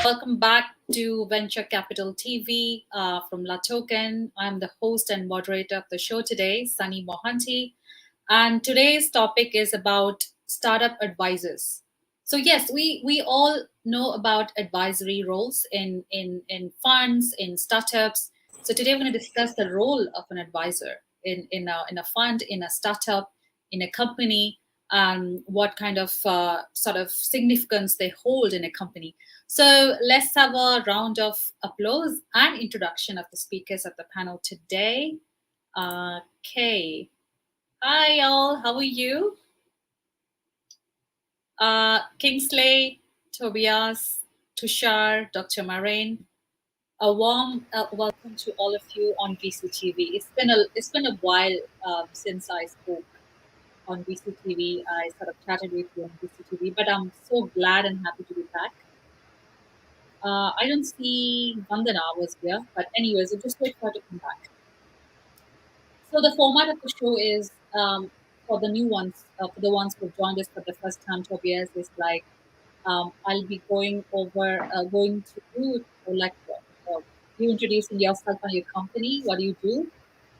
Welcome back to Venture Capital TV from La Token. I'm the host and moderator of the show today, Sunny Mohanty. And today's topic is about startup advisors. So yes, we all know about advisory roles in funds, in startups. So today we're going to discuss the role of an advisor in a fund, in a startup, in a company, what kind of sort of significance they hold in a company. So let's have a round of applause and introduction of the speakers of the panel today. Okay. Hi, all. How are you? Kingsley, Tobias, Tushar, Dr. Marain. A warm welcome to all of you on VCTV. It's been a while since I spoke on VCTV. I sort of chatted with you on VCTV, but I'm so glad and happy to be back. I don't see Vandana was here, but anyways, I'll just wait for her to come back. So the format of the show is for the new ones, for the ones who joined us for the first time, Tobias, is like I'll be going to you, you introducing yourself and your company. What do you do?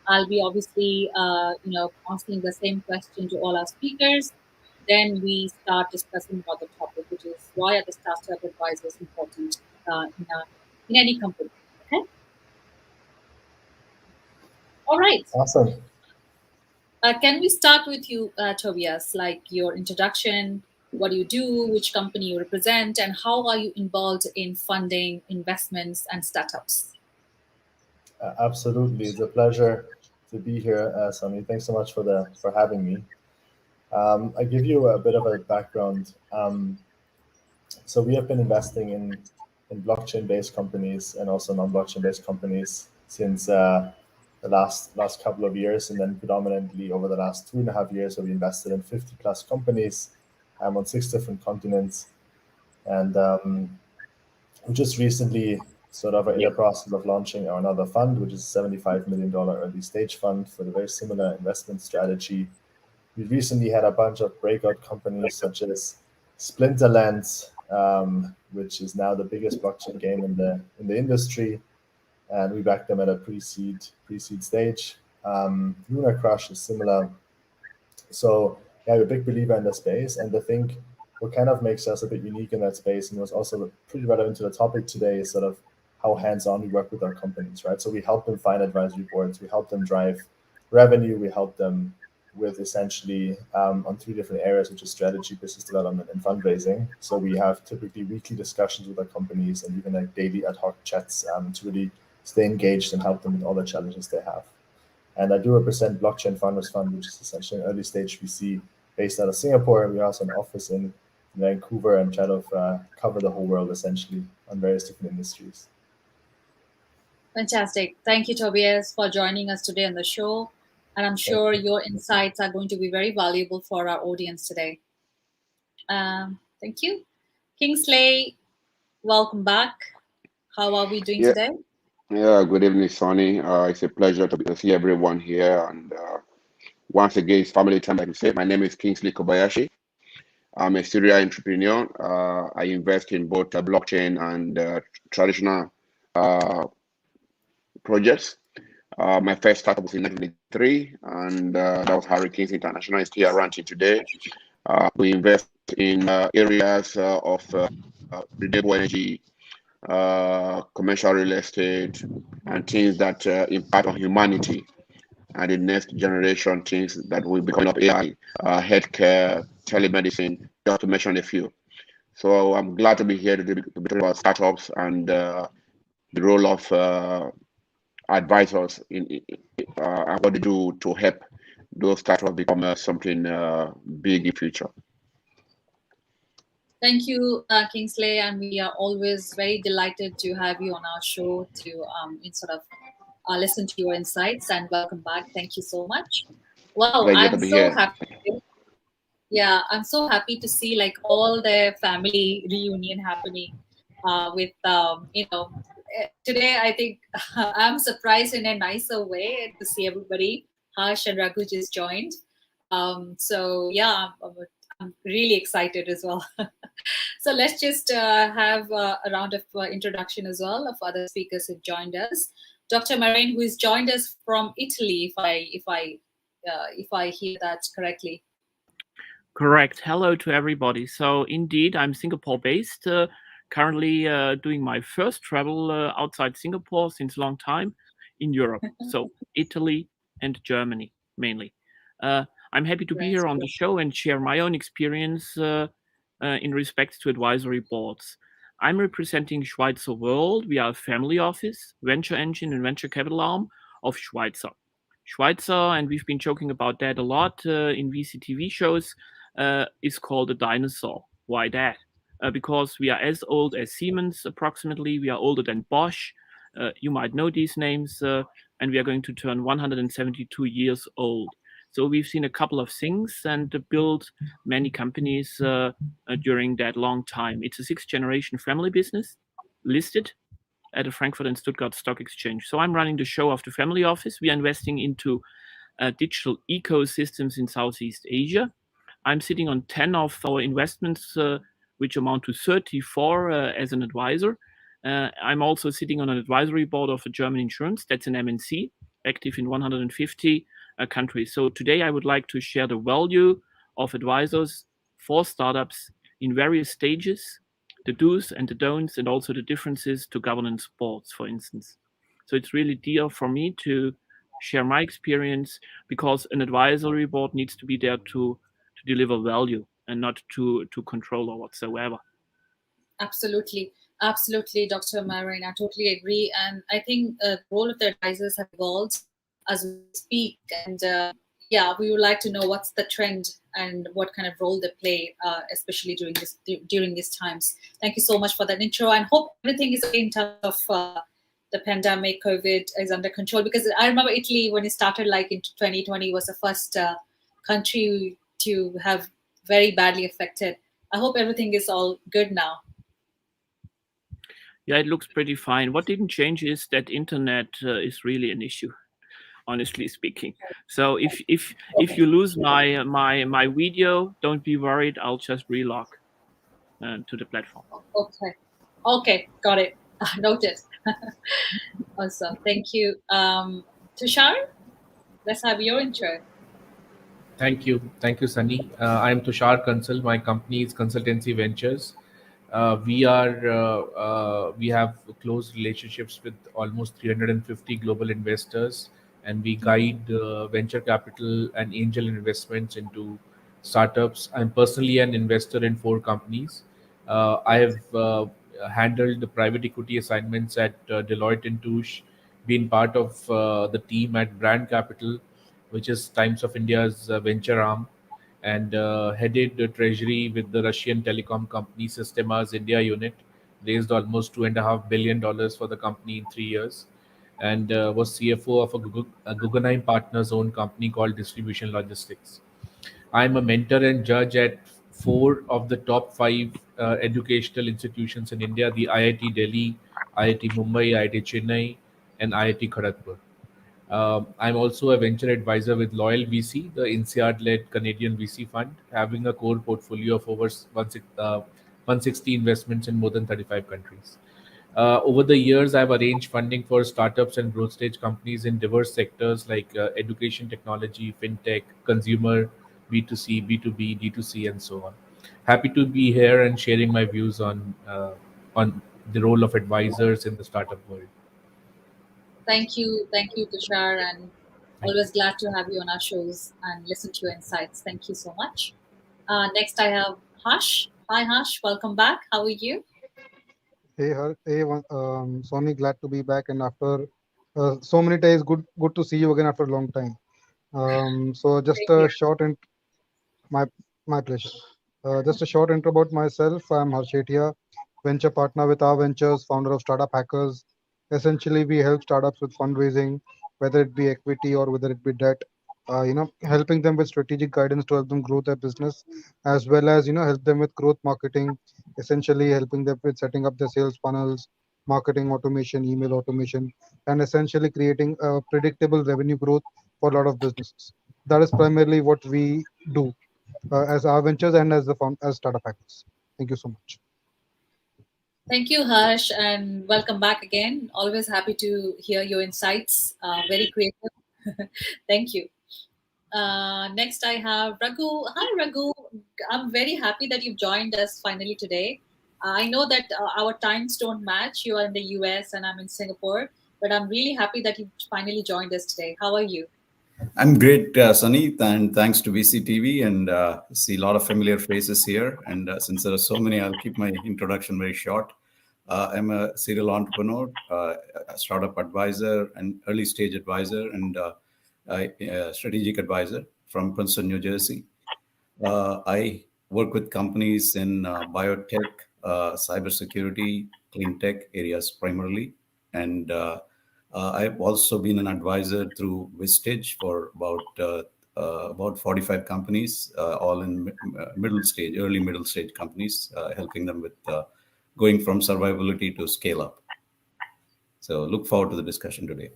I'll be obviously, asking the same question to all our speakers. Then we start discussing about the topic, which is why are the startup advisors important in any company? Okay. All right. Awesome. Can we start with you, Tobias? Like your introduction, what do you do, which company you represent, and how are you involved in funding investments and startups? Absolutely, it's a pleasure to be here, Sunny. Thanks so much for having me. I give you a bit of a background. So we have been investing in blockchain-based companies and also non-blockchain-based companies since the last couple of years, and then predominantly over the last 2.5 years, where we invested in 50 plus companies on 6 different continents, and we just recently sort of are in the process of launching our another fund, which is a $75 million early stage fund for a very similar investment strategy. We recently had a bunch of breakout companies such as Splinterlands, which is now the biggest blockchain game in the industry, and we backed them at a pre-seed stage. Luna Crush is similar. So yeah, I'm a big believer in the space, and I think what kind of makes us a bit unique in that space, and was also pretty relevant to the topic today, is sort of how hands-on we work with our companies, right? So we help them find advisory boards, we help them drive revenue, we help them with essentially on 3 different areas, which is strategy, business development, and fundraising. So we have typically weekly discussions with our companies and even like daily ad hoc chats to really stay engaged and help them with all the challenges they have. And I do represent Blockchain Founders Fund, which is essentially an early stage VC based out of Singapore. We also have an office in Vancouver and try to cover the whole world essentially on various different industries. Fantastic. Thank you, Tobias, for joining us today on the show. And I'm sure your insights are going to be very valuable for our audience today. Thank you. Kingsley, welcome back. How are we doing today? Yeah, good evening, Sonny. It's a pleasure to see everyone here. And once again, it's family time, like you said. My name is Kingsley Kobayashi. I'm a serial entrepreneur. I invest in both blockchain and traditional projects. My first startup was in 1993, and that was Hurricanes International. It's still around today. We invest in areas of renewable energy, commercial real estate, and things that impact on humanity and the next generation, things that will be coming up: AI, healthcare, telemedicine, just to mention a few. So I'm glad to be here to talk about startups and the role of advisors in what they do to help those startups become something big in the future. Thank you, Kingsley, and we are always very delighted to have you on our show to listen to your insights, and welcome back. Thank you so much. Wow, I'm so happy. Yeah, I'm so happy to see like all the family reunion happening with today. I think I'm surprised in a nicer way to see everybody. Harsh and Raghu just joined. So yeah, I'm really excited as well. So let's just have a round of introduction as well of other speakers who've joined us. Dr. Marine, who has joined us from Italy, if I hear that correctly. Correct. Hello to everybody. So indeed, I'm Singapore-based, currently doing my first travel outside Singapore since a long time in Europe. So Italy and Germany mainly. I'm happy to be here on the show and share my own experience in respect to advisory boards. I'm representing Schweizer World. We are a family office, venture engine and venture capital arm of Schweizer. Schweizer, and we've been joking about that a lot in VC TV shows, is called a dinosaur. Why that? Because we are as old as Siemens approximately. We are older than Bosch. You might know these names. And we are going to turn 172 years old. So we've seen a couple of things and built many companies during that long time. It's a sixth generation family business listed at the Frankfurt and Stuttgart Stock Exchange. So I'm running the show of the family office. We are investing into digital ecosystems in Southeast Asia. I'm sitting on 10 of our investments, which amount to 34 as an advisor. I'm also sitting on an advisory board of a German insurance, that's an MNC, active in 150 countries. So today I would like to share the value of advisors for startups in various stages, the do's and the don'ts, and also the differences to governance boards, for instance. So it's really dear for me to share my experience, because an advisory board needs to be there to deliver value and not to control or whatsoever. Absolutely. Absolutely, Dr. Marine. I totally agree. And I think the role of the advisors have evolved as we speak. And yeah, we would like to know what's the trend and what kind of role they play, especially during these times. Thank you so much for that intro, and hope everything is okay in terms of the pandemic. COVID is under control, because I remember Italy, when it started, like in 2020, was the first country to have very badly affected. I hope everything is all good now. Yeah, it looks pretty fine. What didn't change is that internet is really an issue, honestly speaking. So if you lose my video, don't be worried. I'll just relog to the platform. Okay, got it. Noted. Awesome, thank you. Tushar, let's have your intro. Thank you, Sunny. I'm Tushar Kansal. My company is Consultancy Ventures. We have close relationships with almost 350 global investors, and we guide venture capital and angel investments into startups. I'm personally an investor in 4 companies. I have handled the private equity assignments at Deloitte and Touche, been part of the team at Brand Capital, which is Times of India's venture arm, and headed the treasury with the Russian telecom company Sistema's India unit, raised almost $2.5 billion for the company in 3 years, and was CFO of a Guggenheim Partners owned company called Distribution Logistics. I'm a mentor and judge at 4 of the top 5 educational institutions in India: the IIT Delhi, IIT Mumbai, IIT Chennai, and IIT Kharagpur. I'm also a venture advisor with Loyal VC, the INSEAD-led Canadian VC Fund, having a core portfolio of over 160 investments in more than 35 countries. Over the years, I've arranged funding for startups and growth stage companies in diverse sectors like education technology, fintech, consumer, B2C, B2B, D2C, and so on. Happy to be here and sharing my views on the role of advisors in the startup world. Thank you, Tushar, and always glad to have you on our shows and listen to your insights. Thank you so much. Next, I have Harsh. Hi, Harsh. Welcome back. How are you? Sonny, glad to be back, and after so many days, good to see you again after a long time. So just a short my my pleasure. Just a short intro about myself. I'm Harshetia, venture partner with our ventures, founder of Startup Hackers. Essentially, we help startups with fundraising, whether it be equity or whether it be debt. Helping them with strategic guidance to help them grow their business, as well as help them with growth marketing. Essentially, helping them with setting up their sales funnels, marketing automation, email automation, and essentially creating a predictable revenue growth for a lot of businesses. That is primarily what we do. as our ventures and as as startup hackers. Thank you so much. Thank you, Harsh, and welcome back again. Always happy to hear your insights. Very creative. Thank you. Next, I have Raghu. Hi, Raghu. I'm very happy that you've joined us finally today. I know that our times don't match. You are in the US and I'm in Singapore, but I'm really happy that you finally joined us today. How are you? I'm great, Sunny, and thanks to VCTV, and see a lot of familiar faces here. And since there are so many, I'll keep my introduction very short. I'm a serial entrepreneur, a startup advisor, an early stage advisor, and a strategic advisor from Princeton, New Jersey. I work with companies in biotech, cybersecurity, clean tech areas primarily, and I've also been an advisor through Vistage for about 45 companies, all in middle stage, early middle stage companies, helping them with going from survivability to scale up. So look forward to the discussion today.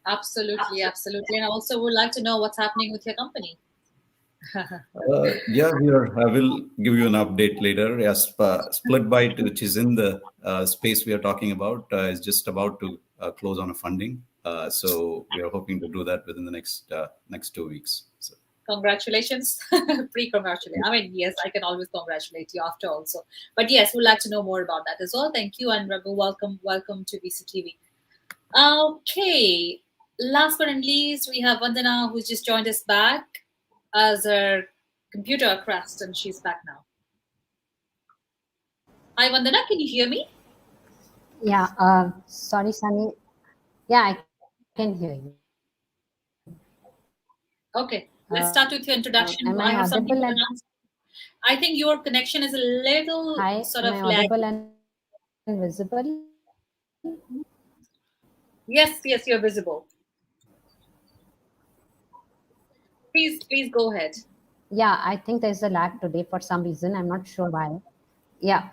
Absolutely, absolutely. And I also would like to know what's happening with your company. Yeah, I will give you an update later. Yes, SplitByte, which is in the space we are talking about, is just about to close on a funding. So we are hoping to do that within the next 2 weeks. So. Congratulations. Pre-congratulate. I mean, yes, I can always congratulate you after also. But yes, we'd like to know more about that as well. Thank you. And Raghu, welcome to VCTV. Okay. Last but not least, we have Vandana, who's just joined us back as her computer crashed, and she's back now. Hi, Vandana. Can you hear me? Yeah. Sorry, Sunny. Yeah, I can hear you. Okay. Let's start with your introduction. Am I have something to audible announce. I think your connection is a little sort of am I audible laggy. and visible? Yes, you're visible. Please go ahead. Yeah, I think there's a lag today for some reason. I'm not sure why. Yeah.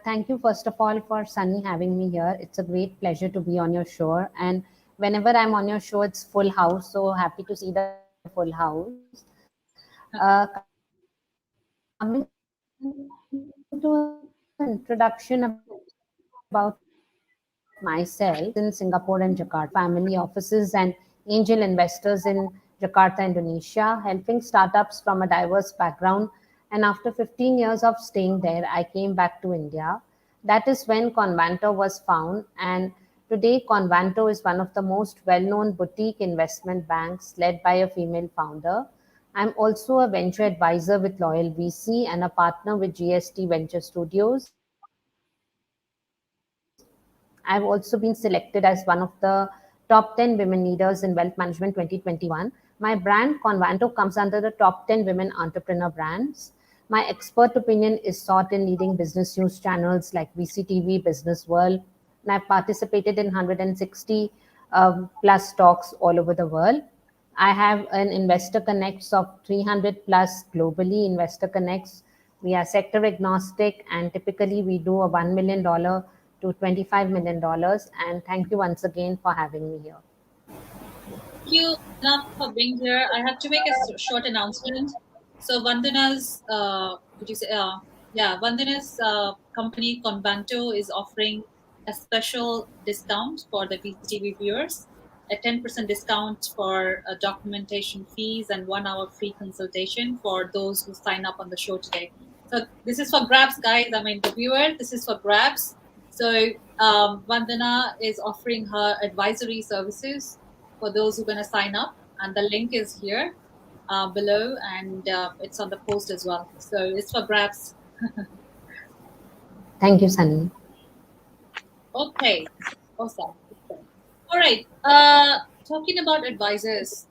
Thank you first of all for Sunny having me here. It's a great pleasure to be on your show. And whenever I'm on your show, it's full house. So happy to see the full house. Coming to introduction about myself, in Singapore and Jakarta, family offices and angel investors in Jakarta, Indonesia, helping startups from a diverse background. And after 15 years of staying there, I came back to India. That is when Convanto was found. And today, Convanto is one of the most well known boutique investment banks led by a female founder. I'm also a venture advisor with Loyal VC and a partner with GST Venture Studios. I've also been selected as one of the top 10 women leaders in Wealth Management 2021. My brand, Convanto, comes under the top 10 women entrepreneur brands. My expert opinion is sought in leading business news channels like VCTV, Business World, and I've participated in 160 plus talks all over the world. I have an investor connects of 300 plus globally investor connects. We are sector agnostic and typically we do a $1 million to $25 million. And thank you once again for having me here. Thank you enough for being here. I have to make a short announcement. So Vandana's, Vandana's company Convanto is offering a special discount for the VCTV viewers, a 10% discount for documentation fees and 1 hour free consultation for those who sign up on the show today. So this is for grabs, guys. I mean, the viewers, this is for grabs. So Vandana is offering her advisory services for those who are going to sign up, and the link is here below, and it's on the post as well. So it's for grabs. Thank you, Sunny. Okay, awesome. All right. Talking about advisors,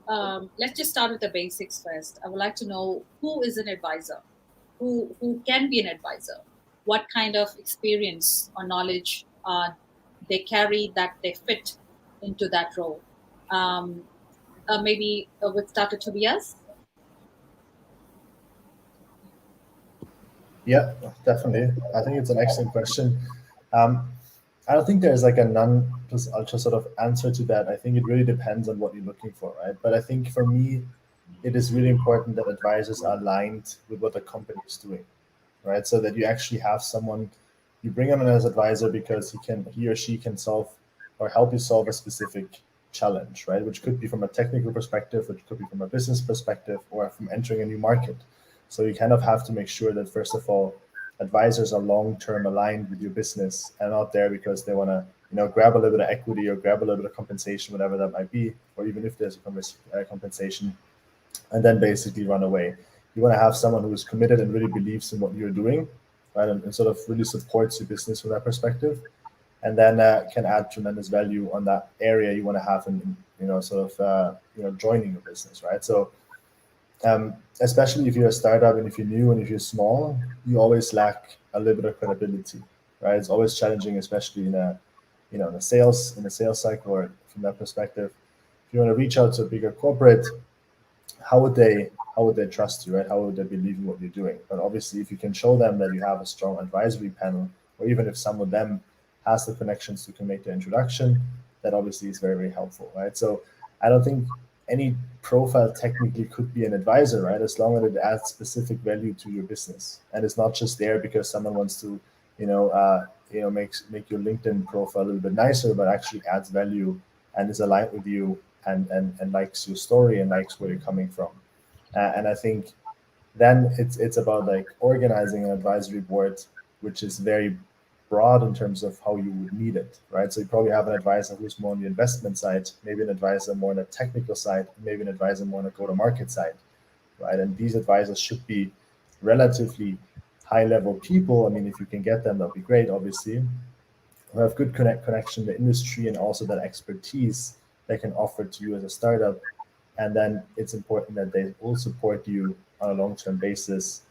let's just start with the basics first. I would like to know who is an advisor, who can be an advisor, what kind of experience or knowledge they carry that they fit into that role. Maybe with Dr. Tobias. Yeah, definitely. I think it's an excellent question. I don't think there's like a none plus ultra sort of answer to that. I think it really depends on what you're looking for, right? But I think for me, it is really important that advisors are aligned with what the company is doing, right? So that you actually have someone, you bring him in as advisor because he or she can solve or help you solve a specific challenge, right? Which could be from a technical perspective, which could be from a business perspective, or from entering a new market. So you kind of have to make sure that, first of all, advisors are long-term aligned with your business and not there because they want to, grab a little bit of equity or grab a little bit of compensation, whatever that might be, or even if there's a compensation, and then basically run away. You want to have someone who is committed and really believes in what you're doing, right, and sort of really supports your business from that perspective, and then can add tremendous value on that area you want to have in joining your business, right? So especially if you're a startup and if you're new and if you're small, you always lack a little bit of credibility, right? It's always challenging, especially in a sales cycle, or from that perspective. If you want to reach out to a bigger corporate, how would they trust you, right? How would they believe in what you're doing? But obviously, if you can show them that you have a strong advisory panel, or even if some of them has the connections to can make the introduction, that obviously is very, very helpful, right? So I don't think any profile technically could be an advisor, right? As long as it adds specific value to your business, and it's not just there because someone wants to, make your LinkedIn profile a little bit nicer, but actually adds value and is aligned with you, and likes your story and likes where you're coming from. And I think then it's about like organizing an advisory board, which is very broad in terms of how you would need it, right? So you probably have an advisor who's more on the investment side, maybe an advisor more on the technical side, maybe an advisor more on the go-to-market side, right? And these advisors should be relatively high-level people. I mean, if you can get them, that'd be great, obviously, who have good connection to the industry and also that expertise they can offer to you as a startup. And then it's important that they will support you on a long-term basis,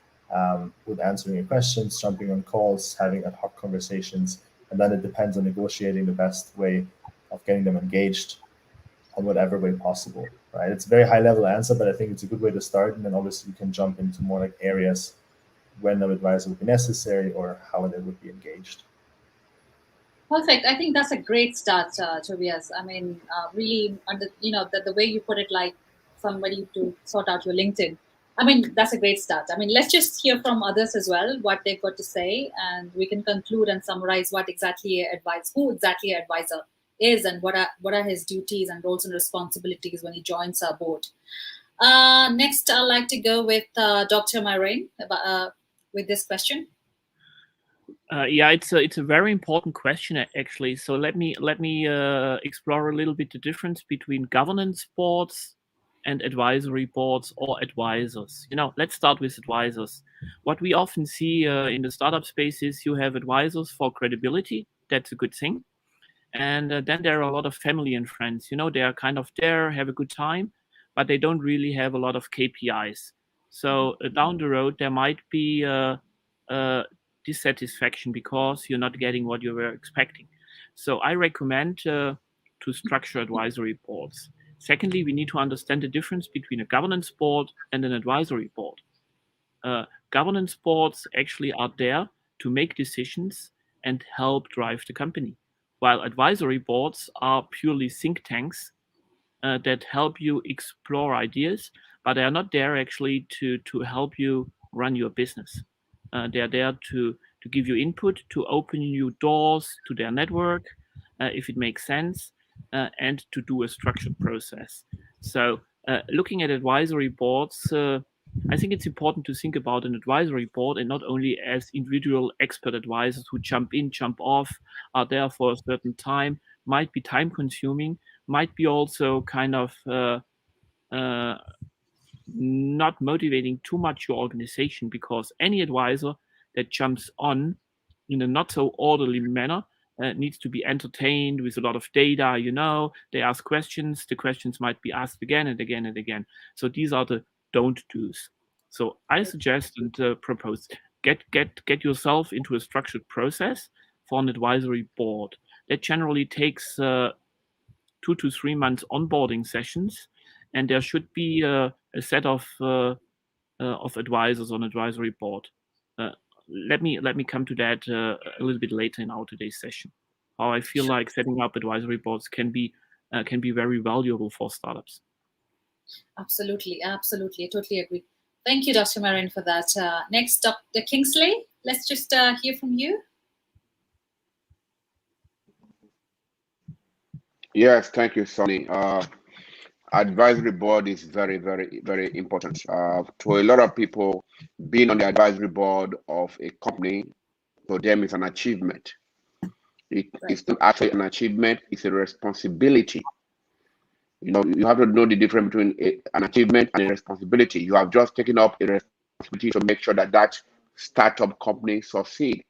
with answering your questions, jumping on calls, having ad hoc conversations. And then it depends on negotiating the best way of getting them engaged on whatever way possible, right? It's a very high-level answer, but I think it's a good way to start. And then obviously you can jump into more like areas when the advisor would be necessary or how they would be engaged. Perfect. I think that's a great start, Tobias. I mean, really, the way you put it, like somebody to sort out your LinkedIn. I mean, that's a great start. I mean, let's just hear from others as well, what they've got to say, and we can conclude and summarize who exactly an advisor is, and what are his duties and roles and responsibilities when he joins our board. Next, I'd like to go with Dr. Maureen with this question. Yeah, it's a very important question actually. So let me explore a little bit the difference between governance boards and advisory boards or advisors. Let's start with advisors. What we often see in the startup space is you have advisors for credibility. That's a good thing. And then there are a lot of family and friends. They are kind of there, have a good time, but they don't really have a lot of KPIs. So down the road, there might be dissatisfaction because you're not getting what you were expecting. So I recommend to structure advisory boards. Secondly, we need to understand the difference between a governance board and an advisory board. Governance boards actually are there to make decisions and help drive the company, while advisory boards are purely think tanks that help you explore ideas, but they are not there actually to help you run your business. They are there to give you input, to open you doors to their network, if it makes sense, and to do a structured process. So looking at advisory boards, I think it's important to think about an advisory board and not only as individual expert advisors who jump in, jump off, are there for a certain time, might be time consuming, might be also kind of not motivating too much your organization, because any advisor that jumps on in a not so orderly manner needs to be entertained with a lot of data. They ask questions, the questions might be asked again and again and again. So these are the don't do's. So I suggest and propose get yourself into a structured process for an advisory board. That generally takes 2 to 3 months onboarding sessions, and there should be a set of advisors on advisory board. Let me come to that a little bit later in our today's session. How I feel like setting up advisory boards can be very valuable for startups. Absolutely, absolutely. I totally agree. Thank you, Dr. Marin, for that. Next, Dr. Kingsley, let's just hear from you. Yes, thank you, Sonny. Advisory board is very, very, very important. To a lot of people, being on the advisory board of a company, for them is an achievement. It's not actually an achievement, it's a responsibility. You have to know the difference between an achievement and a responsibility. You have just taken up a responsibility to make sure that that startup company succeed,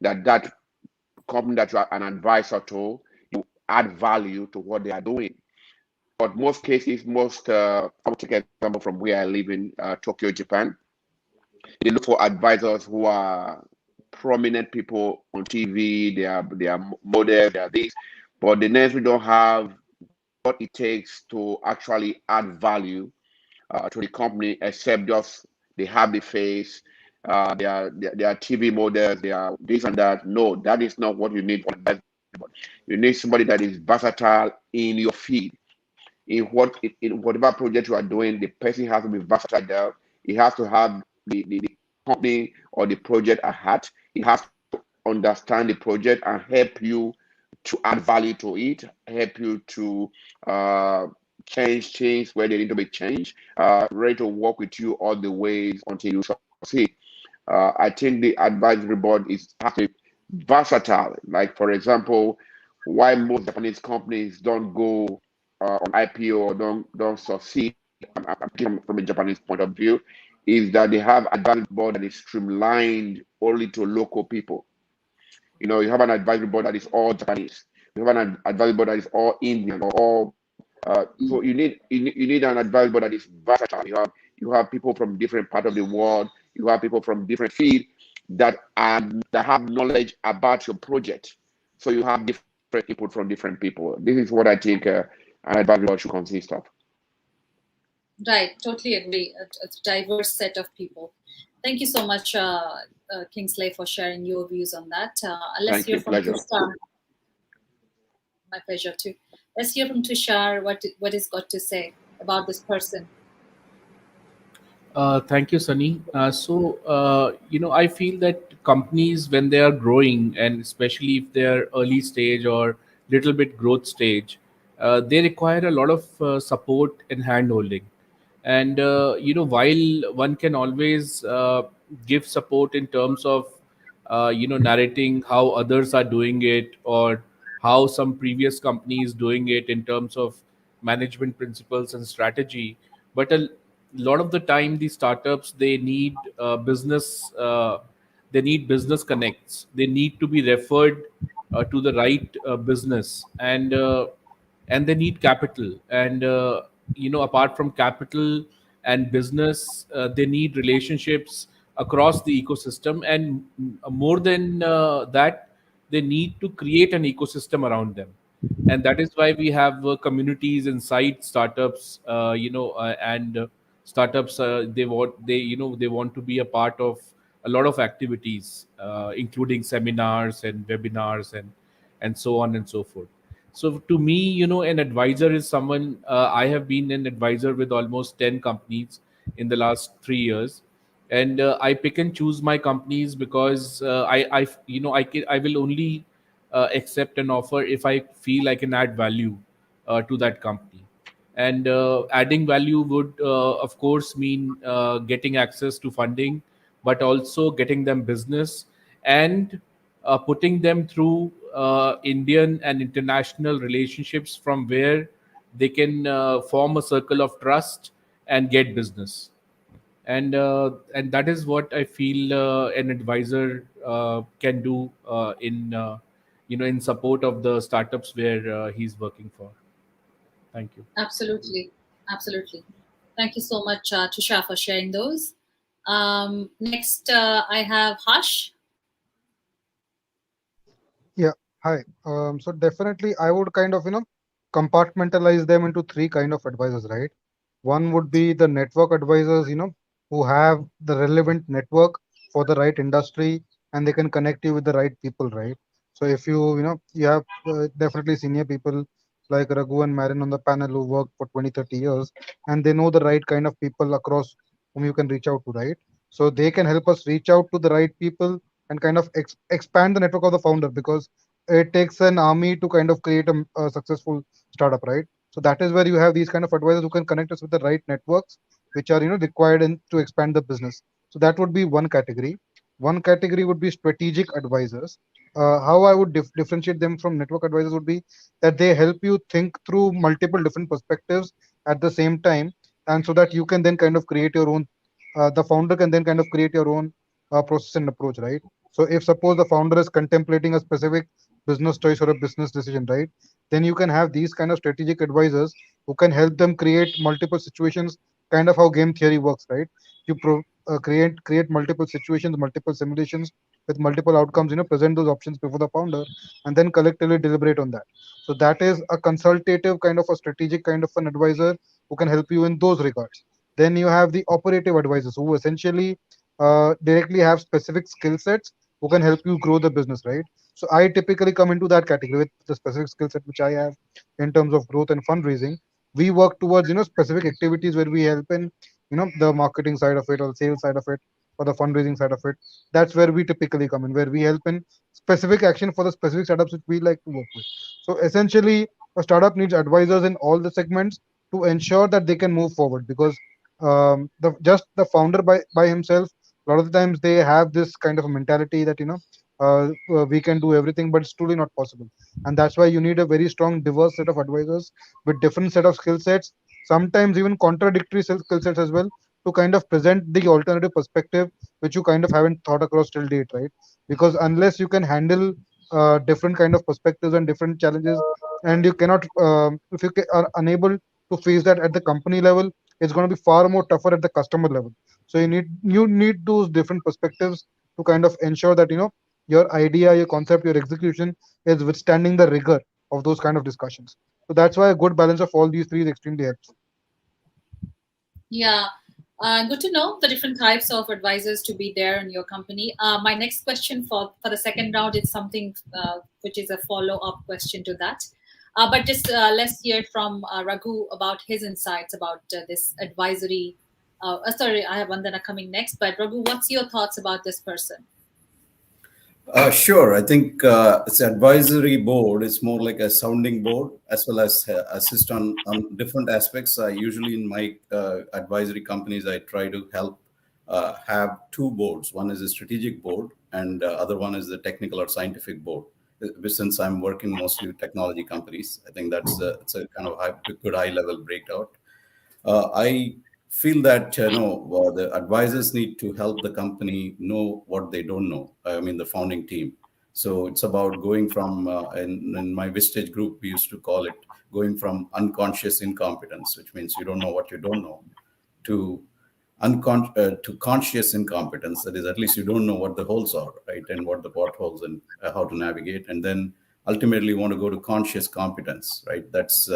that company that you are an advisor to, you add value to what they are doing. But most cases, I will take an example from where I live in Tokyo, Japan. They look for advisors who are prominent people on TV. They are models. They are this, but they necessarily don't have what it takes to actually add value to the company, except just they have the face. They are TV models. They are this and that. No, that is not what you need for advisor. You need somebody that is versatile in your field. In whatever project you are doing, the person has to be versatile there. He has to have the company or the project at heart. He has to understand the project and help you to add value to it, help you to change things where they need to be changed, ready to work with you all the ways until you succeed. I think the advisory board has to be versatile. Like, for example, why most Japanese companies don't go on IPO or don't succeed, from a Japanese point of view, is that they have advisory board that is streamlined only to local people. You have an advisory board that is all Japanese. You have an advisory board that is all Indian or all. So you need an advisory board that is versatile. You have people from different parts of the world. You have people from different fields that have knowledge about your project. So you have different input from different people. This is what I think an advisory board should consist of. Right, totally agree. A diverse set of people. Thank you so much, Kingsley, for sharing your views on that. Let's hear from Tushar. My pleasure too. Let's hear from Tushar what he's got to say about this person. Thank you, Sunny. I feel that companies, when they are growing, and especially if they're early stage or little bit growth stage, they require a lot of support and handholding. And while one can always give support in terms of narrating how others are doing it, or how some previous company is doing it in terms of management principles and strategy, but a lot of the time these startups, they need business connects. They need to be referred to the right business, and they need capital. And apart from capital and business, they need relationships across the ecosystem. And more than that, they need to create an ecosystem around them. And that is why we have communities inside startups, and startups, they want to be a part of a lot of activities, including seminars and webinars and so on and so forth. So to me, an advisor is someone. I have been an advisor with almost 10 companies in the last 3 years, and I pick and choose my companies because I will only accept an offer if I feel I can add value to that company. And adding value would, of course, mean getting access to funding, but also getting them business, and putting them through Indian and international relationships from where they can form a circle of trust and get business. And that is what I feel an advisor can do in support of the startups where he's working for. Thank you. Absolutely, absolutely. Thank you so much, Tushar, for sharing those. Next, I have Harsh. Yeah, hi. So definitely, I would kind of compartmentalize them into three kind of advisors, right? One would be the network advisors, who have the relevant network for the right industry, and they can connect you with the right people, right? So if you have definitely senior people like Raghu and Marin on the panel who worked for 20, 30 years, and they know the right kind of people across whom you can reach out to, right? So they can help us reach out to the right people and kind of expand the network of the founder, because it takes an army to kind of create a successful startup, right? So that is where you have these kind of advisors who can connect us with the right networks which are required to expand the business. So that would be one category. One category would be strategic advisors. How I would differentiate them from network advisors would be that they help you think through multiple different perspectives at the same time, and so that you can then kind of create your own. The founder can then kind of create your own process and approach, right? So if suppose the founder is contemplating a specific business choice or a business decision, right, then you can have these kind of strategic advisors who can help them create multiple situations, kind of how game theory works, right? You create multiple situations, multiple simulations with multiple outcomes, present those options before the founder, and then collectively deliberate on that. So that is a consultative kind of a strategic kind of an advisor who can help you in those regards. Then you have the operative advisors who essentially directly have specific skill sets who can help you grow the business, right? So I typically come into that category with the specific skill set which I have in terms of growth and fundraising. We work towards specific activities where we help in the marketing side of it or the sales side of it or the fundraising side of it. That's where we typically come in, where we help in specific action for the specific startups which we like to work with. So essentially, a startup needs advisors in all the segments to ensure that they can move forward, because the just the founder by himself, a lot of the times they have this kind of a mentality that we can do everything, but it's truly not possible. And that's why you need a very strong diverse set of advisors with different set of skill sets, sometimes even contradictory skill sets as well, to kind of present the alternative perspective which you kind of haven't thought across till date, right? Because unless you can handle different kind of perspectives and different challenges, and you cannot if you are unable to face that at the company level, it's going to be far more tougher at the customer level. So you need those different perspectives to kind of ensure that your idea, your concept, your execution is withstanding the rigor of those kind of discussions. So that's why a good balance of all these three is extremely helpful. Yeah, good to know the different types of advisors to be there in your company. My next question for the second round is something which is a follow-up question to that. But just let's hear from Raghu about his insights about this advisory. Sorry, I have Vandana coming next, but Raghu, what's your thoughts about this person? Sure. I think it's advisory board. It's more like a sounding board as well as assist on different aspects. Usually in my advisory companies, I try to help have two boards. One is a strategic board, and other one is the technical or scientific board. Since I'm working mostly with technology companies, I think it's a kind of good high level breakout. I feel that the advisors need to help the company know what they don't know. I mean, the founding team. So it's about going from in my Vistage group, we used to call it going from unconscious incompetence, which means you don't know what you don't know, to to conscious incompetence. That is, at least you don't know what the holes are, right, and what the potholes and how to navigate. And then ultimately, you want to go to conscious competence, right? That's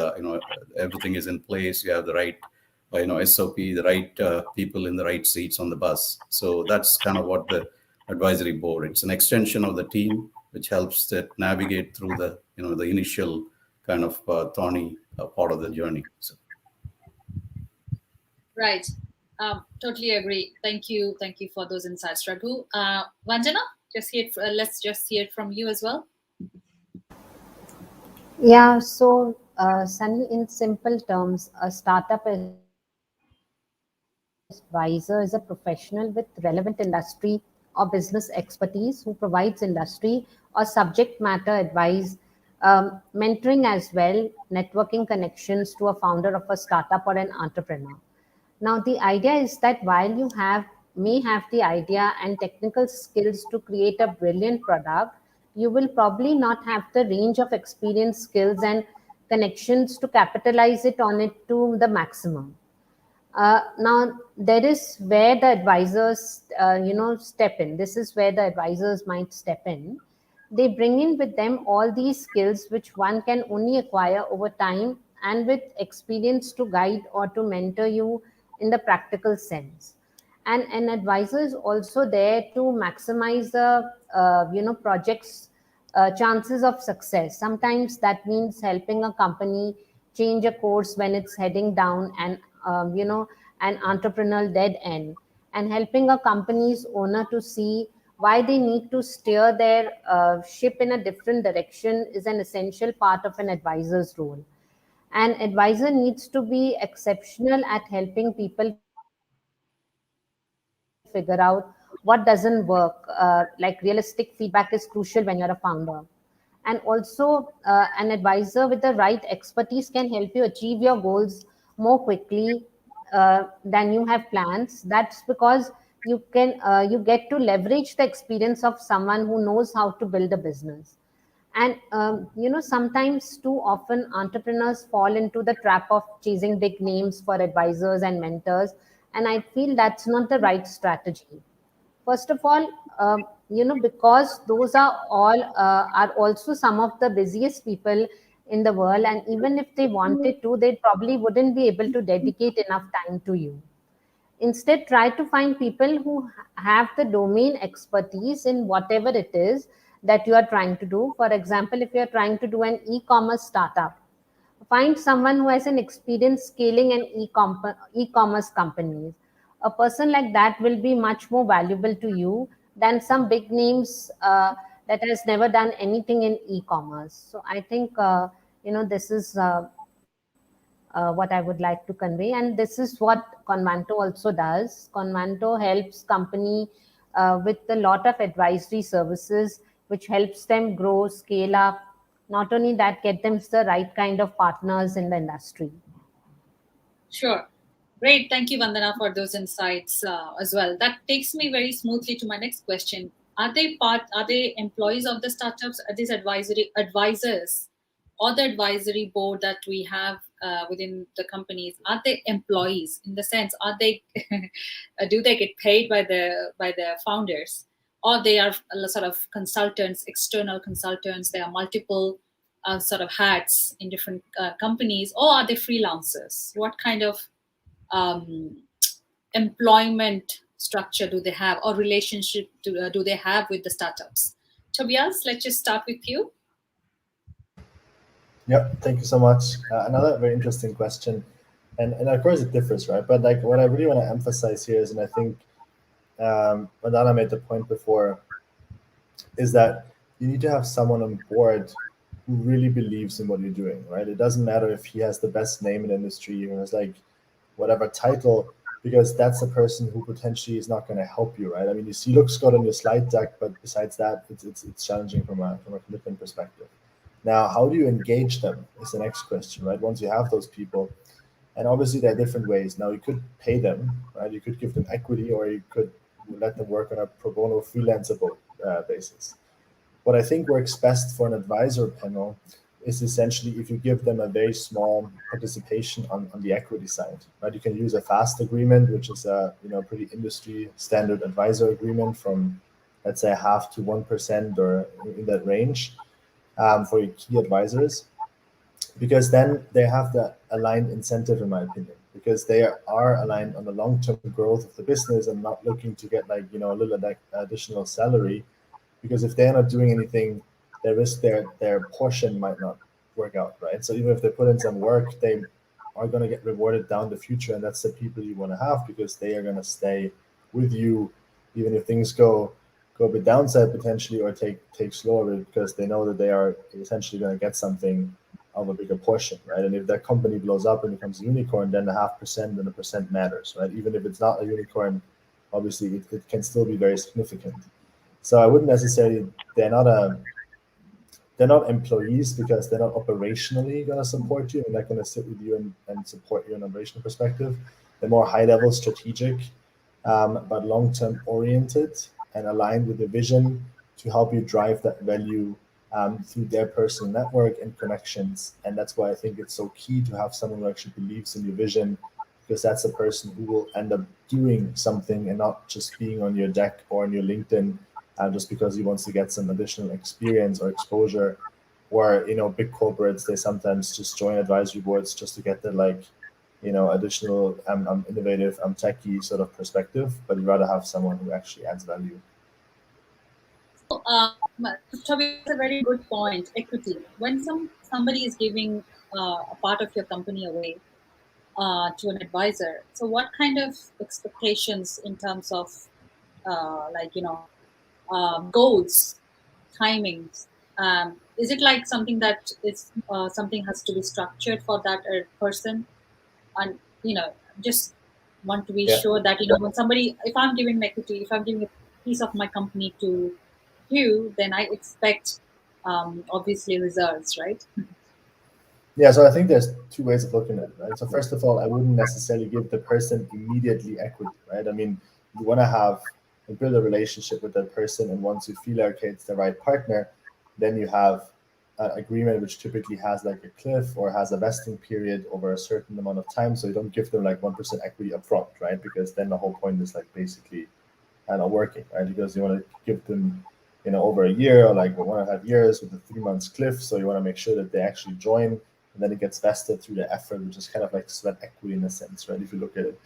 everything is in place. You have the right SOP, the right people in the right seats on the bus. So that's kind of what the advisory board. It's an extension of the team, which helps to navigate through the the initial kind of thorny part of the journey. So. Right. Totally agree. Thank you for those insights, Raghu. Vandana, let's just hear it from you as well. Yeah, so Sunny, in simple terms, a startup advisor is a professional with relevant industry or business expertise who provides industry or subject matter advice, mentoring as well, networking connections to a founder of a startup or an entrepreneur. Now, the idea is that while you may have the idea and technical skills to create a brilliant product, you will probably not have the range of experience, skills, and connections to capitalize it on it to the maximum. Now, there is where the advisors, step in. This is where the advisors might step in. They bring in with them all these skills which one can only acquire over time and with experience to guide or to mentor you in the practical sense. And an advisor is also there to maximize the project's chances of success. Sometimes that means helping a company change a course when it's heading down an entrepreneurial dead end, and helping a company's owner to see why they need to steer their ship in a different direction is an essential part of an advisor's role. An advisor needs to be exceptional at helping people figure out what doesn't work. Like realistic feedback is crucial when you're a founder. And also, an advisor with the right expertise can help you achieve your goals more quickly than you have plans. That's because you get to leverage the experience of someone who knows how to build a business. And sometimes too often entrepreneurs fall into the trap of chasing big names for advisors and mentors, and I feel that's not the right strategy. First of all, because those are also some of the busiest people in the world, and even if they wanted to, they probably wouldn't be able to dedicate enough time to you. Instead, try to find people who have the domain expertise in whatever it is that you are trying to do. For example, if you are trying to do an e-commerce startup, find someone who has an experience scaling an e-commerce companies. A person like that will be much more valuable to you than some big names that has never done anything in e-commerce. So I think this is what I would like to convey. And this is what Convanto also does. Convanto helps company with a lot of advisory services, which helps them grow, scale up. Not only that, get them the right kind of partners in the industry. Sure. Great. Thank you, Vandana, for those insights as well. That takes me very smoothly to my next question. Are they employees of the startups? Are these advisors or the advisory board that we have within the companies? Are they employees in the sense, are they, do they get paid by the founders? Or they are sort of consultants, external consultants? There are multiple sort of hats in different companies, or are they freelancers? What kind of um, employment structure do they have, or relationship do they have with the startups? Tobias, let's just start with you. Yep, thank you so much. Another very interesting question, and of course it differs, right? But like what I really want to emphasize here is, and I think Vandana made the point before, is that you need to have someone on board who really believes in what you're doing, right? It doesn't matter if he has the best name in the industry or has like whatever title, because that's a person who potentially is not going to help you, right? I mean, you see looks good on your slide deck, but besides that, it's challenging from a commitment perspective. Now, how do you engage them is the next question, right? Once you have those people, and obviously there are different ways. Now, you could pay them, right? You could give them equity, or you could let them work on a pro bono freelancer basis. What I think works best for an advisor panel is essentially if you give them a very small participation on the equity side, right? You can use a fast agreement, which is a pretty industry standard advisor agreement from, let's say, 0.5 to 1% or in that range for your key advisors, because then they have the aligned incentive, in my opinion, because they are aligned on the long-term growth of the business and not looking to get like a little additional salary. Because if they're not doing anything, they risk their portion might not work out, right? So even if they put in some work, they are going to get rewarded down the future, and that's the people you want to have, because they are going to stay with you even if things go a bit downside potentially, or take slower, because they know that they are essentially going to get something of a bigger portion, right? And if that company blows up and becomes a unicorn, then the 0.5% and the percent matters, right? Even if it's not a unicorn, obviously it can still be very significant. So I wouldn't necessarily, they're not employees, because they're not operationally going to support you and they're going to sit with you and support you in an operational perspective. They're more high level strategic, but long-term oriented and aligned with the vision to help you drive that value through their personal network and connections. And that's why I think it's so key to have someone who actually believes in your vision, because that's the person who will end up doing something and not just being on your deck or on your LinkedIn just because he wants to get some additional experience or exposure. Or big corporates, they sometimes just join advisory boards just to get the additional innovative techie sort of perspective, but you'd rather have someone who actually adds value. Toby, that's a very good point. Equity. When somebody is giving a part of your company away to an advisor, so what kind of expectations in terms of goals, timings? Is it like something that is something has to be structured for that person? And just want to be sure that when somebody, if I'm giving equity, if I'm giving a piece of my company to you, then I expect obviously results, right? Yeah, so I think there's two ways of looking at it, right? So first of all, I wouldn't necessarily give the person immediately equity, right? I mean, you want to have and build a relationship with that person, and once you feel okay, it's the right partner, then you have an agreement which typically has like a cliff or has a vesting period over a certain amount of time. So you don't give them like 1% equity up front, right? Because then the whole point is like basically not working, right? Because you want to give them, over a year or like 1.5 years with a 3 months cliff. So you want to make sure that they actually join, and then it gets vested through the effort, which is kind of like sweat equity in a sense, right? If you look at it,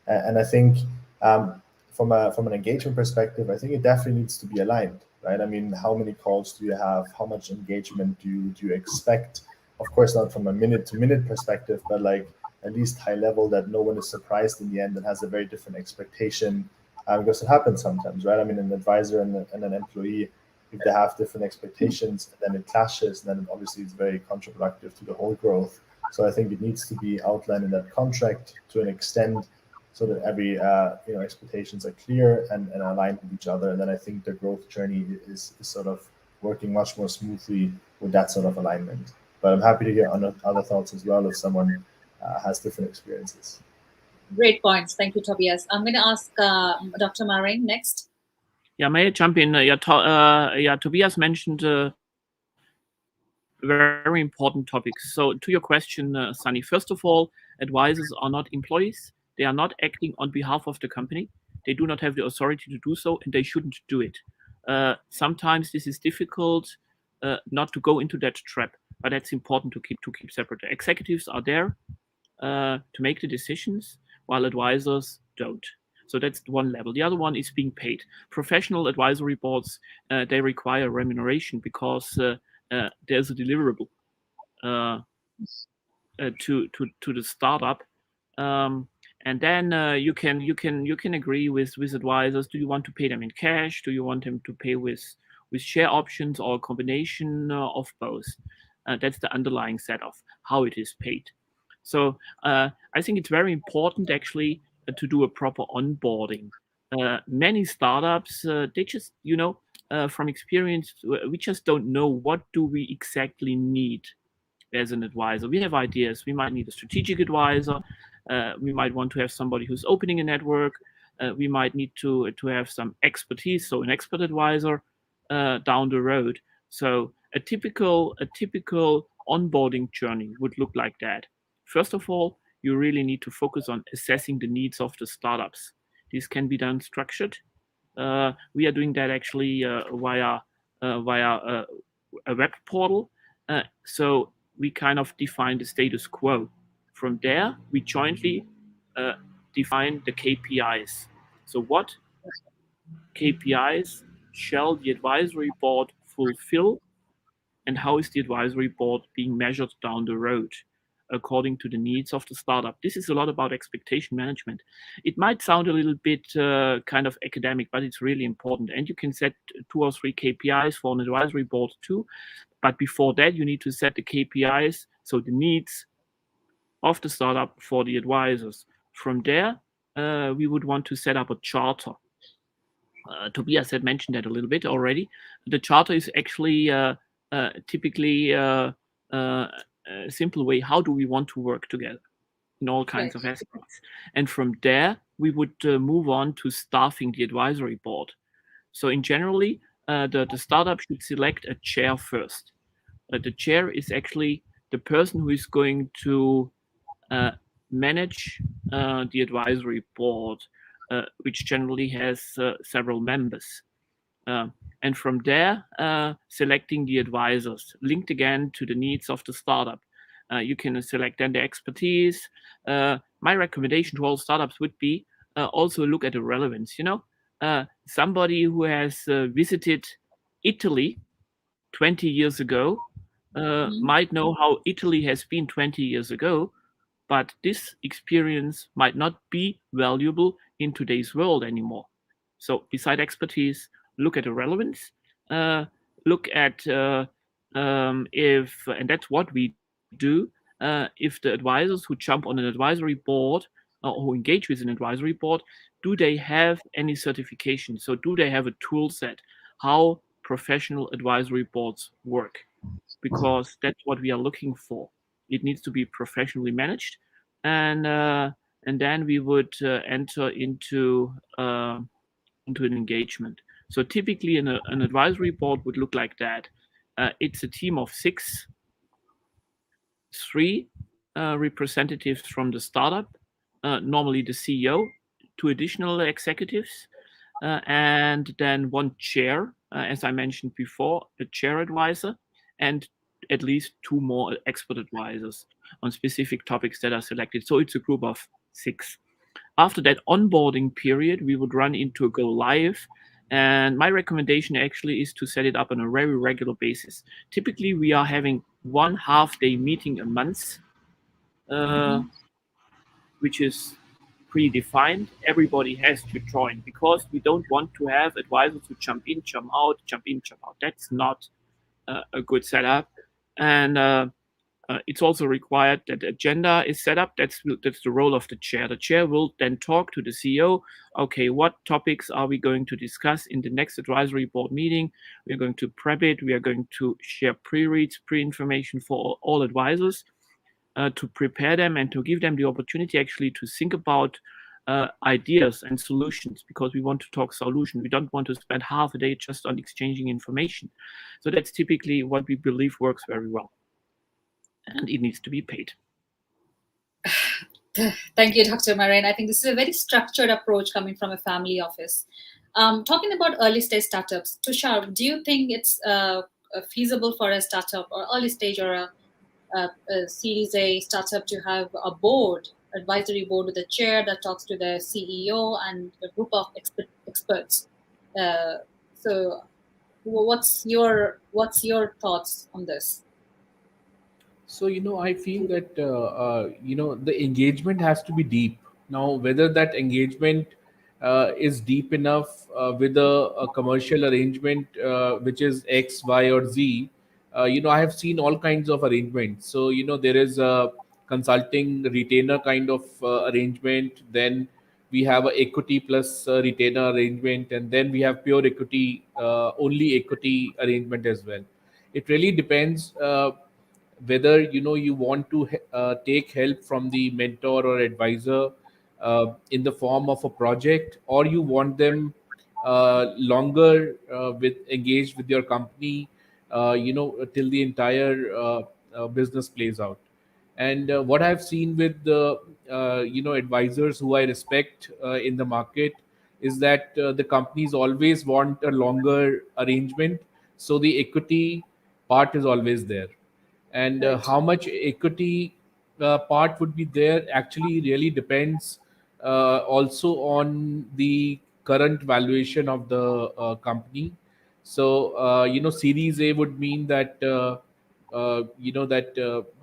and I think from an engagement perspective, I think it definitely needs to be aligned, right? I mean, how many calls do you have? How much engagement do you expect? Of course, not from a minute-to-minute perspective, but like at least high level, that no one is surprised in the end and has a very different expectation, because it happens sometimes, right? I mean, an advisor and an employee, if they have different expectations, then it clashes, and then obviously it's very counterproductive to the whole growth. So I think it needs to be outlined in that contract to an extent, so that every expectations are clear and aligned with each other. And then I think the growth journey is sort of working much more smoothly with that sort of alignment. But I'm happy to hear other thoughts as well if someone has different experiences. Great points. Thank you, Tobias. I'm going to ask Dr. Marin next. Yeah, may I jump in? Tobias mentioned very important topics. So to your question, Sunny, first of all, advisors are not employees. They are not acting on behalf of the company. They do not have the authority to do so, and they shouldn't do it. Sometimes this is difficult not to go into that trap, but that's important to keep separate. The executives are there to make the decisions, while advisors don't. So that's one level. The other one is being paid. Professional advisory boards, they require remuneration because there's a deliverable to the startup. And then you can agree with advisors. Do you want to pay them in cash? Do you want them to pay with share options, or a combination of both? That's the underlying set of how it is paid. So I think it's very important actually to do a proper onboarding. Many startups, they just, from experience, we just don't know what do we exactly need as an advisor. We have ideas. We might need a strategic advisor. We might want to have somebody who's opening a network. We might need to have some expertise, so an expert advisor down the road. So a typical onboarding journey would look like that. First of all, you really need to focus on assessing the needs of the startups. This can be done structured. We are doing that actually via a web portal. So we kind of define the status quo. From there, we jointly define the KPIs. So what KPIs shall the advisory board fulfill, and how is the advisory board being measured down the road according to the needs of the startup? This is a lot about expectation management. It might sound a little bit kind of academic, but it's really important. And you can set 2 or 3 KPIs for an advisory board too. But before that, you need to set the KPIs, so the needs of the startup for the advisors. From there, we would want to set up a charter. Tobias had mentioned that a little bit already. The charter is actually typically a simple way. How do we want to work together in all kinds of aspects? And from there, we would move on to staffing the advisory board. So in generally, the startup should select a chair first. The chair is actually the person who is going to manage the advisory board, which generally has several members. And from there, selecting the advisors, linked again to the needs of the startup. You can select then the expertise. My recommendation to all startups would be also look at the relevance. Somebody who has visited Italy 20 years ago might know how Italy has been 20 years ago, but this experience might not be valuable in today's world anymore. So, beside expertise, look at the relevance, look at if, and that's what we do, if the advisors who jump on an advisory board or who engage with an advisory board, do they have any certification? So, do they have a tool set? How professional advisory boards work? Because that's what we are looking for. It needs to be professionally managed, and then we would enter into an engagement. So typically, an advisory board would look like that. It's a team of six, three representatives from the startup, normally the CEO, two additional executives, and then one chair, as I mentioned before, a chair advisor, and at least two more expert advisors on specific topics that are selected. So it's a group of six. After that onboarding period, we would run into a go live. And my recommendation actually is to set it up on a very regular basis. Typically, we are having one half-day meeting a month, which is predefined. Everybody has to join because we don't want to have advisors who jump in, jump out, jump in, jump out. That's not a good setup. And it's also required that the agenda is set up. That's the role of the chair. The chair will then talk to the CEO. Okay, what topics are we going to discuss in the next advisory board meeting? We're going to prep it. We are going to share pre-reads, pre-information for all advisors to prepare them and to give them the opportunity actually to think about ideas and solutions, because we want to talk solution. We don't want to spend half a day just on exchanging information. So that's typically what we believe works very well. And it needs to be paid. Thank you, Dr. Maren. I think this is a very structured approach coming from a family office. Talking about early stage startups, Tushar, do you think it's feasible for a startup or early stage or a Series A startup to have a board, advisory board with a chair that talks to the CEO and a group of experts? So, what's your thoughts on this? So, I feel that, the engagement has to be deep. Now, whether that engagement is deep enough with a commercial arrangement, which is X, Y, or Z, I have seen all kinds of arrangements. So, there is a consulting retainer kind of arrangement. Then we have a equity plus retainer arrangement. And then we have pure equity, only equity arrangement as well. It really depends. Whether you want to take help from the mentor or advisor in the form of a project, or you want them longer with engaged with your company, till the entire business plays out. And what I've seen with the advisors who I respect in the market is that the companies always want a longer arrangement, so the equity part is always there. And Right. how much equity part would be there actually really depends also on the current valuation of the company. So Series A would mean that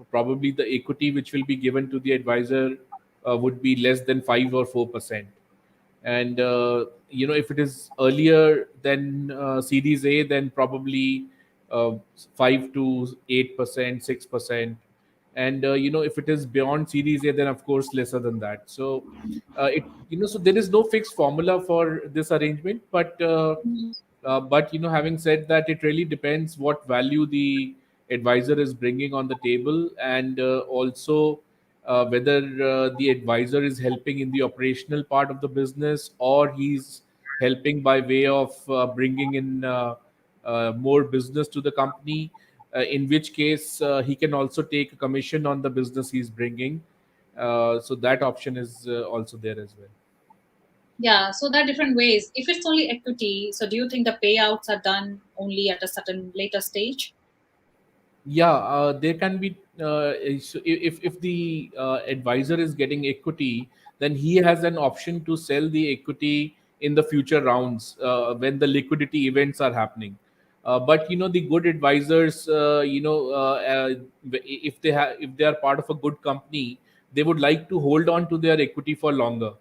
probably the equity which will be given to the advisor would be less than 5 or 4%. And if it is earlier than Series A, then probably 5 to 8%, 6%. And if it is beyond Series A, then of course lesser than that. So so there is no fixed formula for this arrangement, but having said that, it really depends what value the advisor is bringing on the table, and also whether the advisor is helping in the operational part of the business, or he's helping by way of bringing in more business to the company, in which case he can also take a commission on the business he's bringing. So that option is also there as well. Yeah, so there are different ways. If it's only equity, so do you think the payouts are done only at a certain later stage? Yeah, there can be if the advisor is getting equity, then he has an option to sell the equity in the future rounds when the liquidity events are happening. But the good advisors, if they are part of a good company, they would like to hold on to their equity for longer.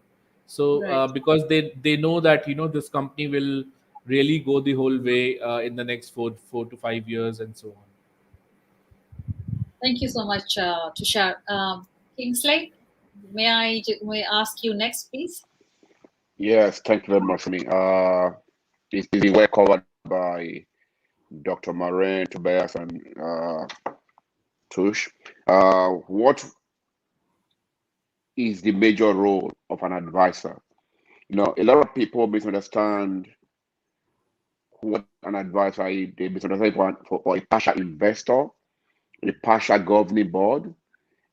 So Right. because they know that this company will really go the whole way in the next 4 to 5 years and so on. Thank you so much, Tushar. Kingsley, may I ask you next, please? Yes, thank you very much for me. It's been well covered by Dr. Maureen, Tobias, and Tush. What is the major role of an advisor? A lot of people misunderstand what an advisor is. They misunderstand for a partial investor, a partial governing board,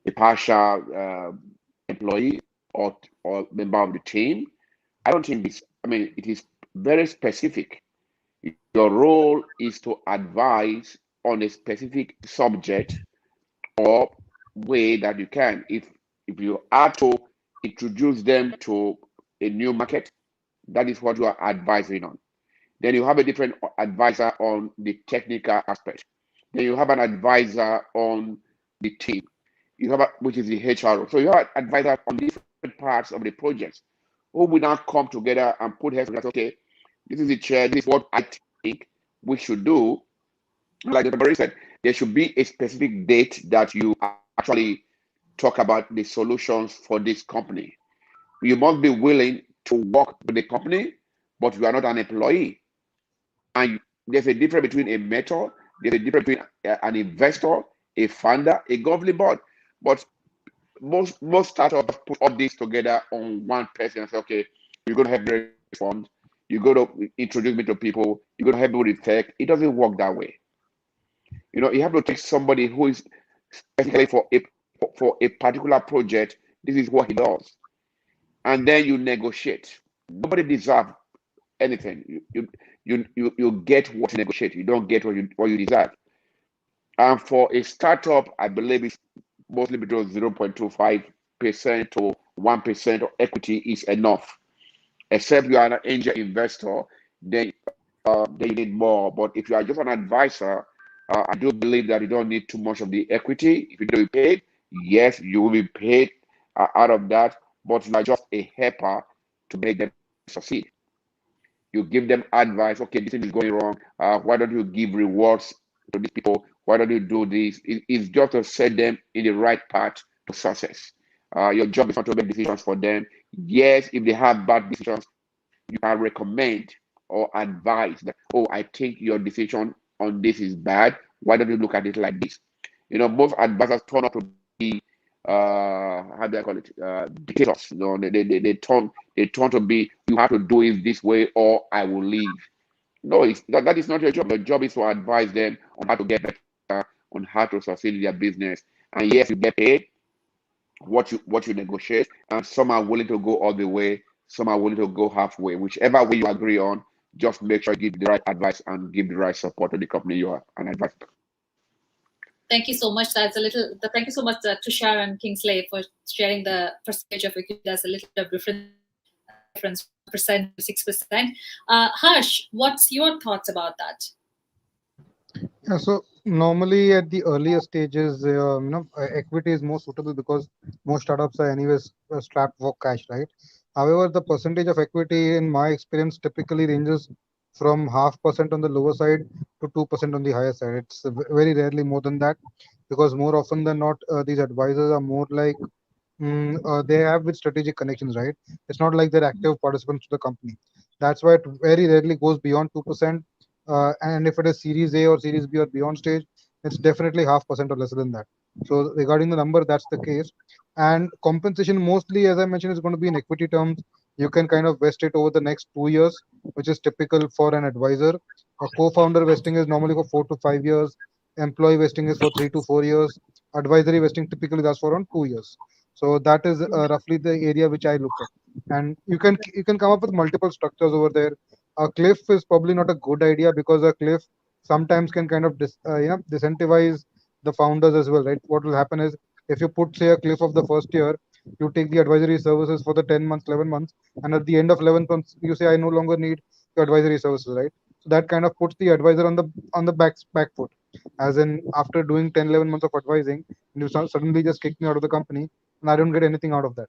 a partial employee, or member of the team. I don't think this, it is very specific. Your role is to advise on a specific subject or way that you can. If you are to introduce them to a new market, that is what you are advising on. Then you have a different advisor on the technical aspect. Then you have an advisor on the team. You have which is the HR. So you have an advisor on different parts of the project who will now come together and put heads together. Okay, this is the chair. This is what I think we should do. Like the Barry said, there should be a specific date that you actually talk about the solutions for this company. You must be willing to work with the company, but you are not an employee. And there's a difference between a mentor, there's a difference between an investor, a founder, a governing board. But most startups put all this together on one person and say, okay, you're going to help me fund, you're going to introduce me to people, you're going to help me with tech. It doesn't work that way. You have to take somebody who is specifically for a particular project. This is what he does, and then you negotiate. Nobody deserves anything. You get what you negotiate. You don't get what you deserve. And for a startup, I believe it's mostly between 0.25% to 1% of equity is enough. Except you are an angel investor, then you need more. But if you are just an advisor, I do believe that you don't need too much of the equity. If you don't be paid, yes, you will be paid out of that, but you are just a helper to make them succeed. You give them advice. Okay, this thing is going wrong. Why don't you give rewards to these people? Why don't you do this? It's just to set them in the right path to success. Your job is not to make decisions for them. Yes, if they have bad decisions, you can recommend or advise that, oh, I think your decision on this is bad. Why don't you look at it like this? Most advisors turn out to be how do I call it? Dictators. They turn to be, you have to do it this way or I will leave. No, that is not your job. Your job is to advise them on how to get better, on how to succeed in their business. And yes, you get paid what you negotiate, and some are willing to go all the way, some are willing to go halfway. Whichever way you agree on, just make sure you give the right advice and give the right support to the company you are an advisor. Thank you so much. Thank you so much, Tushar and Kingsley, for sharing the percentage of equity. There's a little bit of difference, 1% to 6%. Harsh, what's your thoughts about that? Yeah, so normally at the earlier stages, equity is more suitable because most startups are anyways strapped for cash, right? However, the percentage of equity in my experience typically ranges from 0.5% on the lower side to 2% on the higher side. It's very rarely more than that, because more often than not, these advisors are more like they have with strategic connections, right? It's not like they're active participants to the company. That's why it very rarely goes beyond 2%. And if it is Series A or Series B or beyond stage, it's definitely 0.5% or lesser than that. So regarding the number, that's the case. And compensation mostly, as I mentioned, is going to be in equity terms. You can kind of vest it over the next 2 years, which is typical for an advisor. A co-founder vesting is normally for 4 to 5 years. Employee vesting is for 3 to 4 years. Advisory vesting typically lasts for around 2 years. So that is roughly the area which I look at. And you can come up with multiple structures over there. A cliff is probably not a good idea, because a cliff sometimes can kind of disincentivize the founders as well, right? What will happen is, if you put, say, a cliff of the first year, you take the advisory services for the 10 months, 11 months, and at the end of 11 months, you say, I no longer need your advisory services, right? So that kind of puts the advisor on the back foot, as in after doing 10-11 months of advising, you suddenly just kick me out of the company and I don't get anything out of that.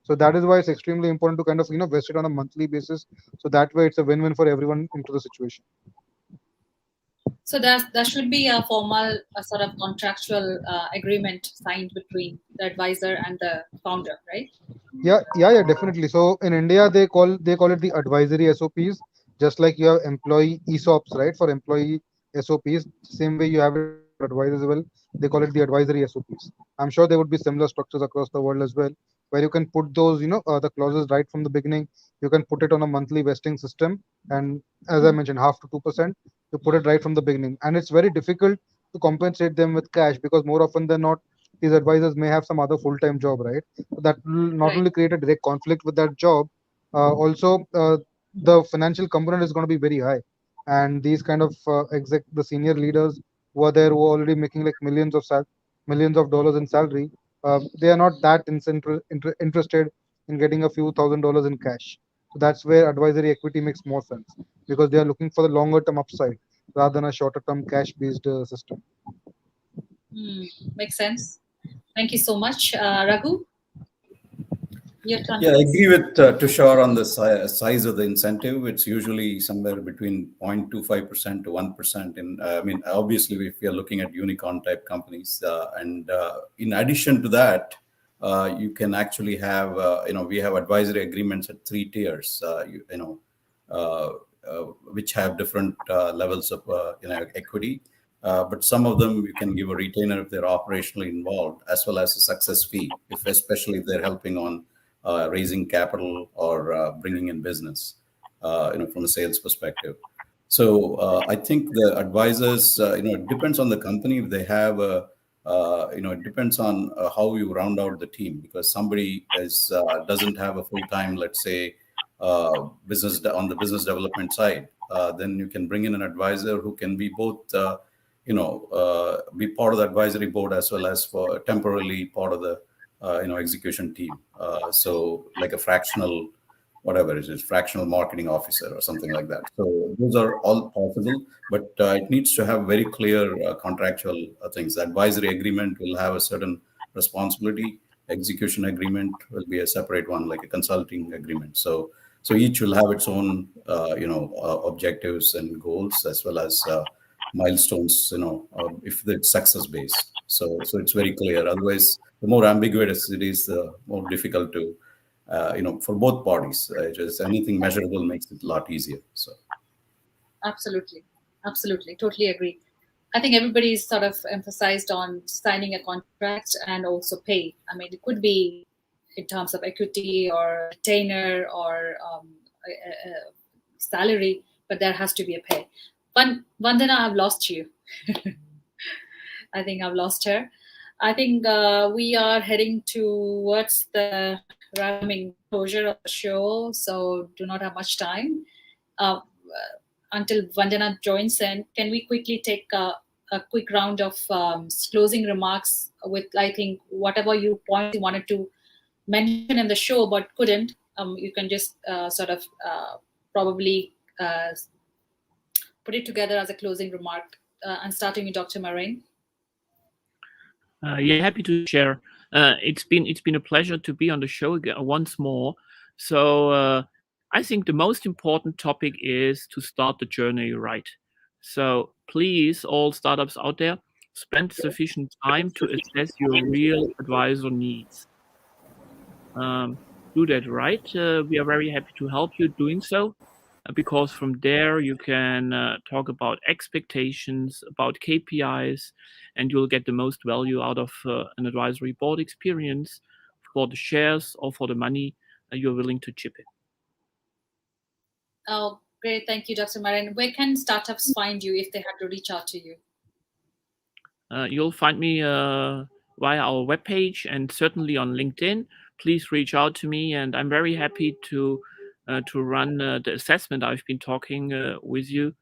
So that is why it's extremely important to kind of vest it on a monthly basis. So that way it's a win-win for everyone into the situation. So there should be a formal sort of contractual agreement signed between the advisor and the founder, right? Yeah, definitely. So in India, they call it the advisory SOPs, just like you have employee ESOPs, right? For employee SOPs, same way you have it for advisors as well. They call it the advisory SOPs. I'm sure there would be similar structures across the world as well, where you can put those, the clauses right from the beginning. You can put it on a monthly vesting system, and as I mentioned, 0.5 to 2%. You put it right from the beginning, and it's very difficult to compensate them with cash because more often than not, these advisors may have some other full-time job, right? That will not Right. only create a direct conflict with that job, also the financial component is going to be very high. And these kind of the senior leaders who are there, who are already making like millions of dollars in salary, they are not that interested in getting a few $1,000s in cash. So that's where advisory equity makes more sense, because they are looking for the longer term upside rather than a shorter term cash based system. Makes sense. Thank you so much, Raghu. Your turn, Yeah, I please. agree with Tushar on the size of the incentive. It's usually somewhere between 0.25% to 1%. And I mean, obviously, if we are looking at unicorn type companies, and in addition to that, you can actually have, we have advisory agreements at 3 tiers, which have different levels of, equity. But some of them you can give a retainer if they're operationally involved, as well as a success fee, especially if they're helping on raising capital or bringing in business, from a sales perspective. So I think the advisors, it depends on the company. If they have it depends on how you round out the team, because somebody doesn't have a full time, let's say, business on the business development side. Then you can bring in an advisor who can be both, be part of the advisory board as well as for temporarily part of the execution team. So like a fractional, whatever it is, fractional marketing officer or something like that. So those are all possible, but it needs to have very clear contractual things. The advisory agreement will have a certain responsibility. Execution agreement will be a separate one, like a consulting agreement. So each will have its own, objectives and goals, as well as milestones, if it's success based. So it's very clear. Otherwise, the more ambiguous it is, the more difficult to, for both parties. Just anything measurable makes it a lot easier. So Absolutely. Totally agree. I think everybody's sort of emphasized on signing a contract and also pay. I mean, it could be in terms of equity or retainer or salary, but there has to be a pay. Vandana, I've lost you. I think I've lost her. I think we are heading towards the closure of the show, so do not have much time. Until Vandana joins in, can we quickly take a quick round of closing remarks with, I think, whatever points you wanted to mention in the show but couldn't, you can just sort of probably put it together as a closing remark, and starting with Dr. Marain. Yeah, happy to share. It's been a pleasure to be on the show once more. So I think the most important topic is to start the journey right. So please, all startups out there, spend sufficient time to assess your real advisor needs. Do that right. We are very happy to help you doing so, because from there you can talk about expectations, about KPIs, and you'll get the most value out of an advisory board experience for the shares or for the money you're willing to chip in. Oh, great. Thank you, Dr. Marain. Where can startups find you if they have to reach out to you? You'll find me via our webpage and certainly on LinkedIn. Please reach out to me, and I'm very happy to run the assessment I've been talking with you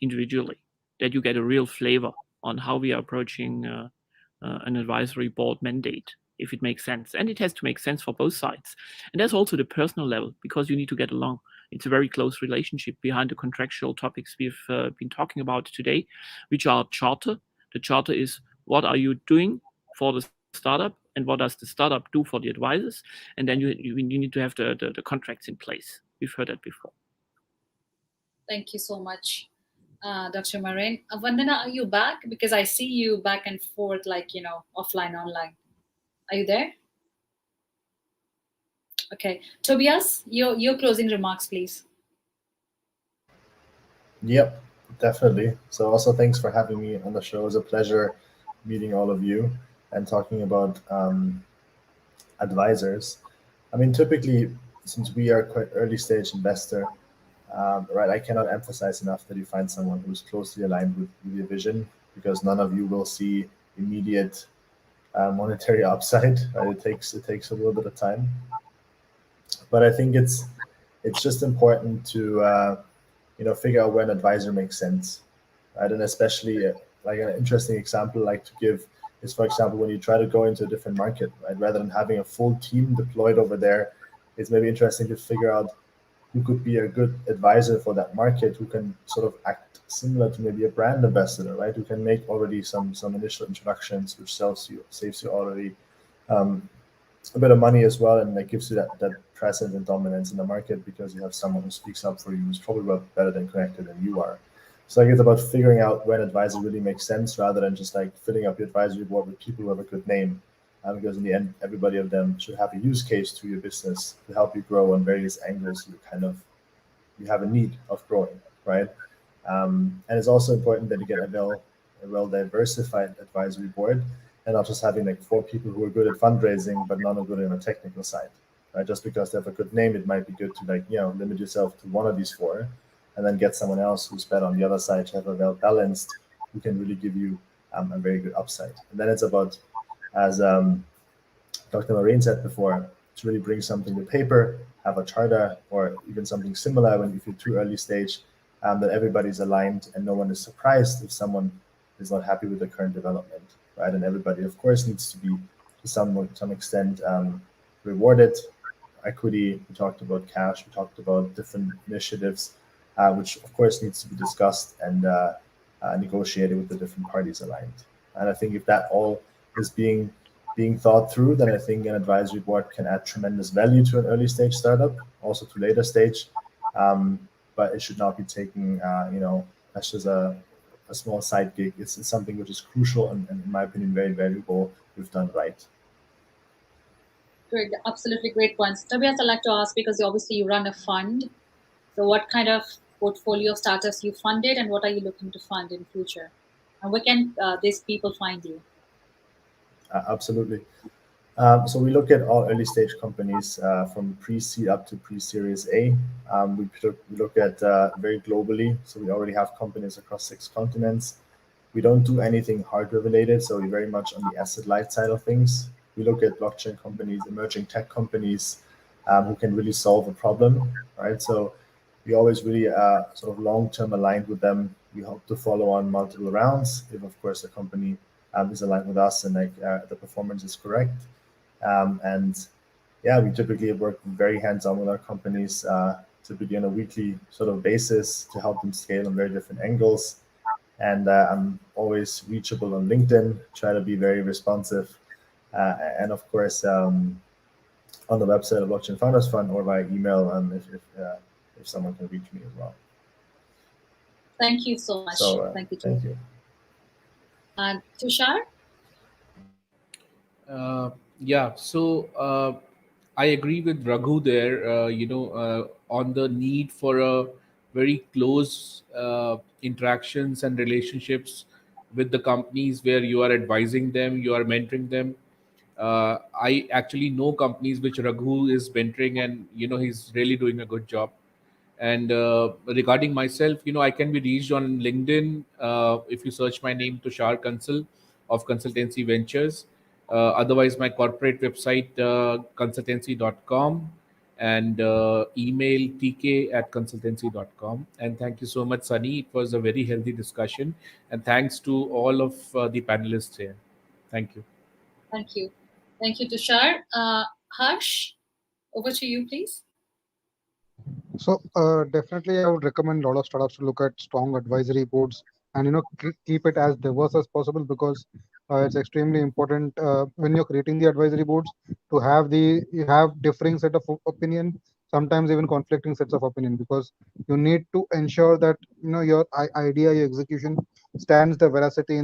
individually, that you get a real flavor on how we are approaching an advisory board mandate, if it makes sense. And it has to make sense for both sides. And there's also the personal level, because you need to get along. It's a very close relationship behind the contractual topics we've been talking about today, which are charter. The charter is what are you doing for the startup and what does the startup do for the advisors, and then you need to have the contracts in place. We've heard that before. Thank you so much, Dr. Marin. Vandana, are you back? Because I see you back and forth, like, offline, online. Are you there? Okay. Tobias, your closing remarks, please. Yep, definitely. So also thanks for having me on the show. It was a pleasure meeting all of you and talking about advisors. I mean, typically, since we are quite early stage investor, right, I cannot emphasize enough that you find someone who's closely aligned with your vision, because none of you will see immediate monetary upside. Right? It takes a little bit of time, but I think it's just important to figure out when advisor makes sense, right? And especially like an interesting example I like to give is, for example, when you try to go into a different market, right? Rather than having a full team deployed over there, it's maybe interesting to figure out who could be a good advisor for that market, who can sort of act similar to maybe a brand ambassador, right? Who can make already some initial introductions, which saves you already a bit of money as well, and that gives you that presence and dominance in the market, because you have someone who speaks up for you, who's probably better than connected than you are. So I think it's about figuring out when advisor really makes sense, rather than just like filling up your advisory board with people who have a good name, because in the end, everybody of them should have a use case to your business to help you grow on various angles. You have a need of growing, right? And it's also important that you get a well diversified advisory board, and not just having like 4 people who are good at fundraising but none are good on the technical side, right? Just because they have a good name, it might be good to limit yourself to one of these 4, and then get someone else who's better on the other side to have a well balanced, who can really give you a very good upside. And then it's about, as Dr. Marin said before, to really bring something to paper, have a charter or even something similar when if you're too early stage, that everybody's aligned and no one is surprised if someone is not happy with the current development, right? And everybody, of course, needs to be to some extent rewarded. Equity, we talked about cash, we talked about different initiatives, which of course needs to be discussed and negotiated with the different parties aligned. And I think if that all is being thought through, then I think an advisory board can add tremendous value to an early stage startup, also to later stage. But it should not be taken, as just a small side gig. It's something which is crucial and in my opinion, very valuable if done right. Great, absolutely great points. Tobias, I'd like to ask, because obviously you run a fund, so what kind of portfolio startups you funded, and what are you looking to fund in future? And where can these people find you? Absolutely. So we look at all early stage companies from pre-seed up to pre-series A. We look at very globally. So we already have companies across 6 continents. We don't do anything hardware related, so we're very much on the asset light side of things. We look at blockchain companies, emerging tech companies who can really solve a problem, right? So we always really sort of long-term aligned with them. We hope to follow on multiple rounds if, of course, the company is aligned with us and the performance is correct. And yeah, we typically work very hands-on with our companies, typically on a weekly sort of basis to help them scale on very different angles. And I'm always reachable on LinkedIn, try to be very responsive. And of course, on the website of Blockchain Founders Fund or via email if someone can reach me as well. Thank you so much. Thank you. Thank you. And Tushar? Yeah, so I agree with Raghu there, on the need for a very close interactions and relationships with the companies where you are advising them, you are mentoring them. I actually know companies which Raghu is mentoring, and he's really doing a good job. And regarding myself, I can be reached on LinkedIn if you search my name, Tushar Kansal of Consultancy Ventures. Otherwise, my corporate website, consultancy.com, and email tk@consultancy.com. And thank you so much, Sunny. It was a very healthy discussion. And thanks to all of the panelists here. Thank you. Thank you. Thank you, Tushar. Harsh, over to you, please. So definitely, I would recommend a lot of startups to look at strong advisory boards and keep it as diverse as possible, because it's extremely important when you're creating the advisory boards to have you have differing set of opinion, sometimes even conflicting sets of opinion, because you need to ensure that your idea, your execution stands the veracity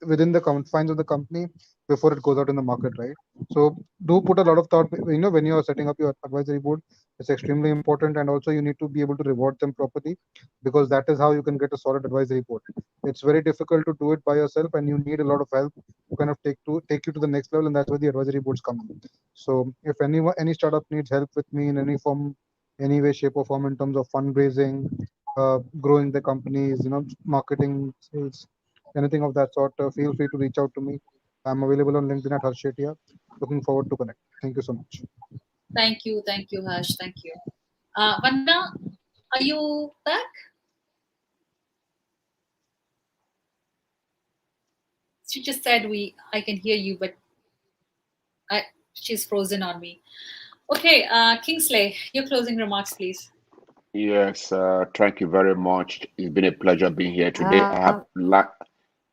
within the confines of the company before it goes out in the market, right? So do put a lot of thought, when you are setting up your advisory board. It's extremely important, and also you need to be able to reward them properly, because that is how you can get a solid advisory board. It's very difficult to do it by yourself, and you need a lot of help to kind of take you to the next level, and that's where the advisory boards come in. So if any startup needs help with me in any form, any way, shape, or form, in terms of fundraising, growing the companies, marketing, sales, anything of that sort, feel free to reach out to me. I'm available on LinkedIn at Harshetia. Looking forward to connect. Thank you so much. Thank you, Harsh. Thank you. Vandana, are you back? She just said I can hear you, but she's frozen on me. Okay, Kingsley, your closing remarks, please. Yes, thank you very much. It's been a pleasure being here today. I have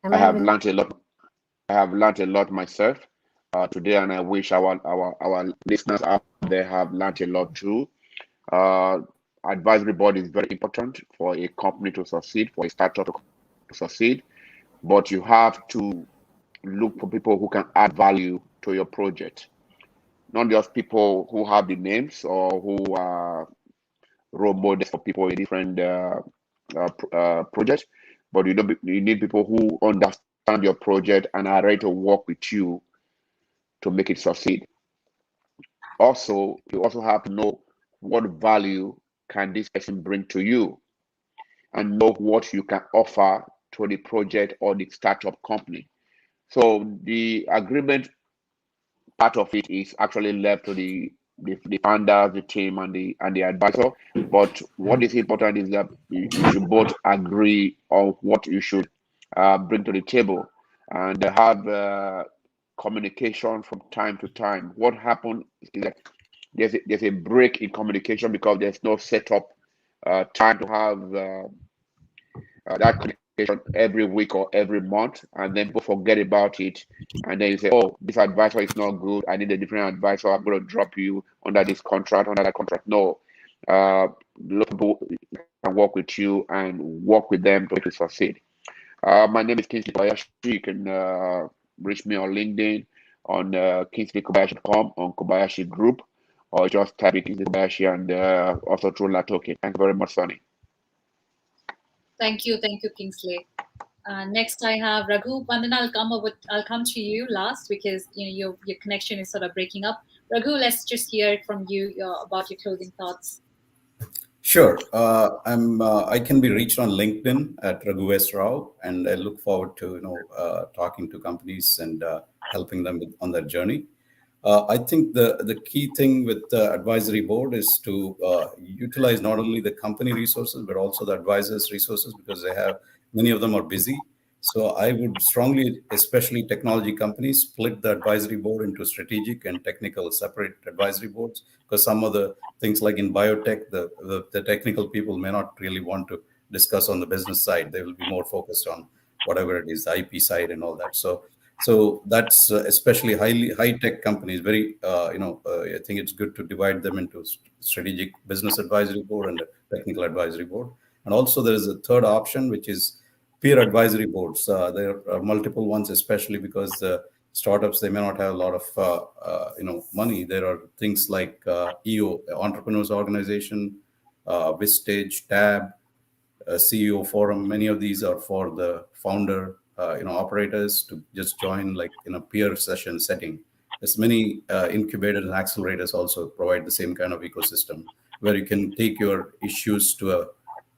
Am I with? learned a lot. I have learned a lot myself today, and I wish our listeners out there have learned a lot too. Uh, Advisory board is very important for a company to succeed, for a startup to succeed, but you have to look for people who can add value to your project, not just people who have the names or who are role models for people in different projects, but you need people who understand your project and are ready to work with you to make it succeed. Also, you also have to know what value can this person bring to you, and know what you can offer to the project or the startup company. So the agreement part of it is actually left to the founders, the team, and the advisor. But what is important is that you should both agree on what you should bring to the table, and have communication from time to time. What happened is that there's a break in communication because there's no setup time to have that communication every week or every month, and then people forget about it, and then you say, "Oh, this advisor is not good. I need a different advisor. I'm going to drop you under this contract, under that contract." No, lots of people can work with you and work with them to succeed. My name is Kingsley Kobayashi. You can reach me on LinkedIn on kingsleykobayashi.com, on Kobayashi Group, or just type in Kingsley Kobayashi, and also through Latoke. Thank you very much, Sonny. Thank you, Kingsley. Next, I have Raghu. Vandana, I'll come to you last, because your connection is sort of breaking up. Raghu, let's just hear it from you about your closing thoughts. Sure. I can be reached on LinkedIn at Raghu S. Rao, and I look forward to talking to companies and helping them on their journey. I think the key thing with the advisory board is to utilize not only the company resources but also the advisors' resources, because many of them are busy. So I would strongly, especially technology companies, split the advisory board into strategic and technical separate advisory boards, because some of the things like in biotech, the technical people may not really want to discuss on the business side. They will be more focused on whatever it is, the IP side and all that. So that's especially high tech companies. I think it's good to divide them into strategic business advisory board and a technical advisory board. And also there is a third option, which is peer advisory boards. There are multiple ones, especially because startups, they may not have a lot of money. There are things like EO, Entrepreneurs Organization, Vistage, TAB, CEO Forum. Many of these are for the founder, operators to just join, like in a peer session setting. There's many incubators and accelerators also provide the same kind of ecosystem where you can take your issues to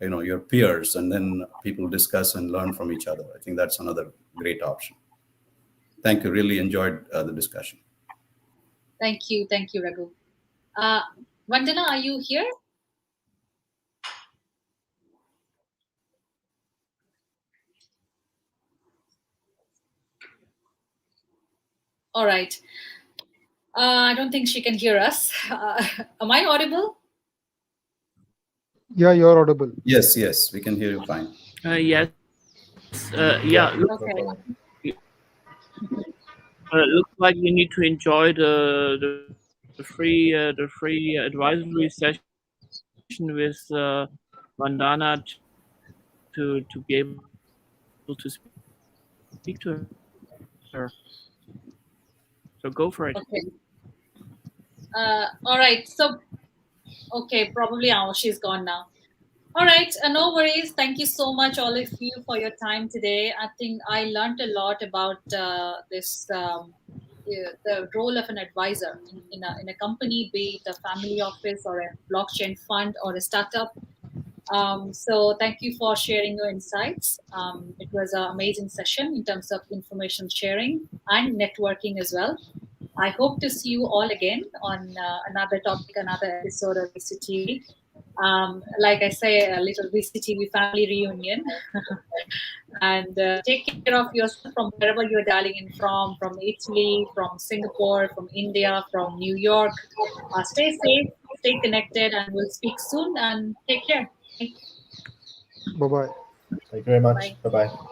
your peers, and then people discuss and learn from each other. I think that's another great option. Thank you. Really enjoyed the discussion. Thank you, Raghu. Vandana, are you here? All right. I don't think she can hear us. Am I audible? Yeah, you're audible. Yes, yes, we can hear you fine. Yes. Yeah, Look, no Okay. problem. looks like we need to enjoy the free advisory session with Vandana to be able to speak to her. So go for it. Okay. All right. So, okay, probably she's gone now. All right, no worries. Thank you so much, all of you, for your time today. I think I learned a lot about this the role of an advisor in a company, be it a family office or a blockchain fund or a startup. So thank you for sharing your insights. It was an amazing session in terms of information sharing and networking as well. I hope to see you all again on another topic, another episode of VCTV. Like I say, a little VCTV family reunion. And take care of yourself from wherever you're dialing in from Italy, from Singapore, from India, from New York. Stay safe, stay connected, and we'll speak soon. And take care. Bye bye. Thank you very much. Bye. Bye bye.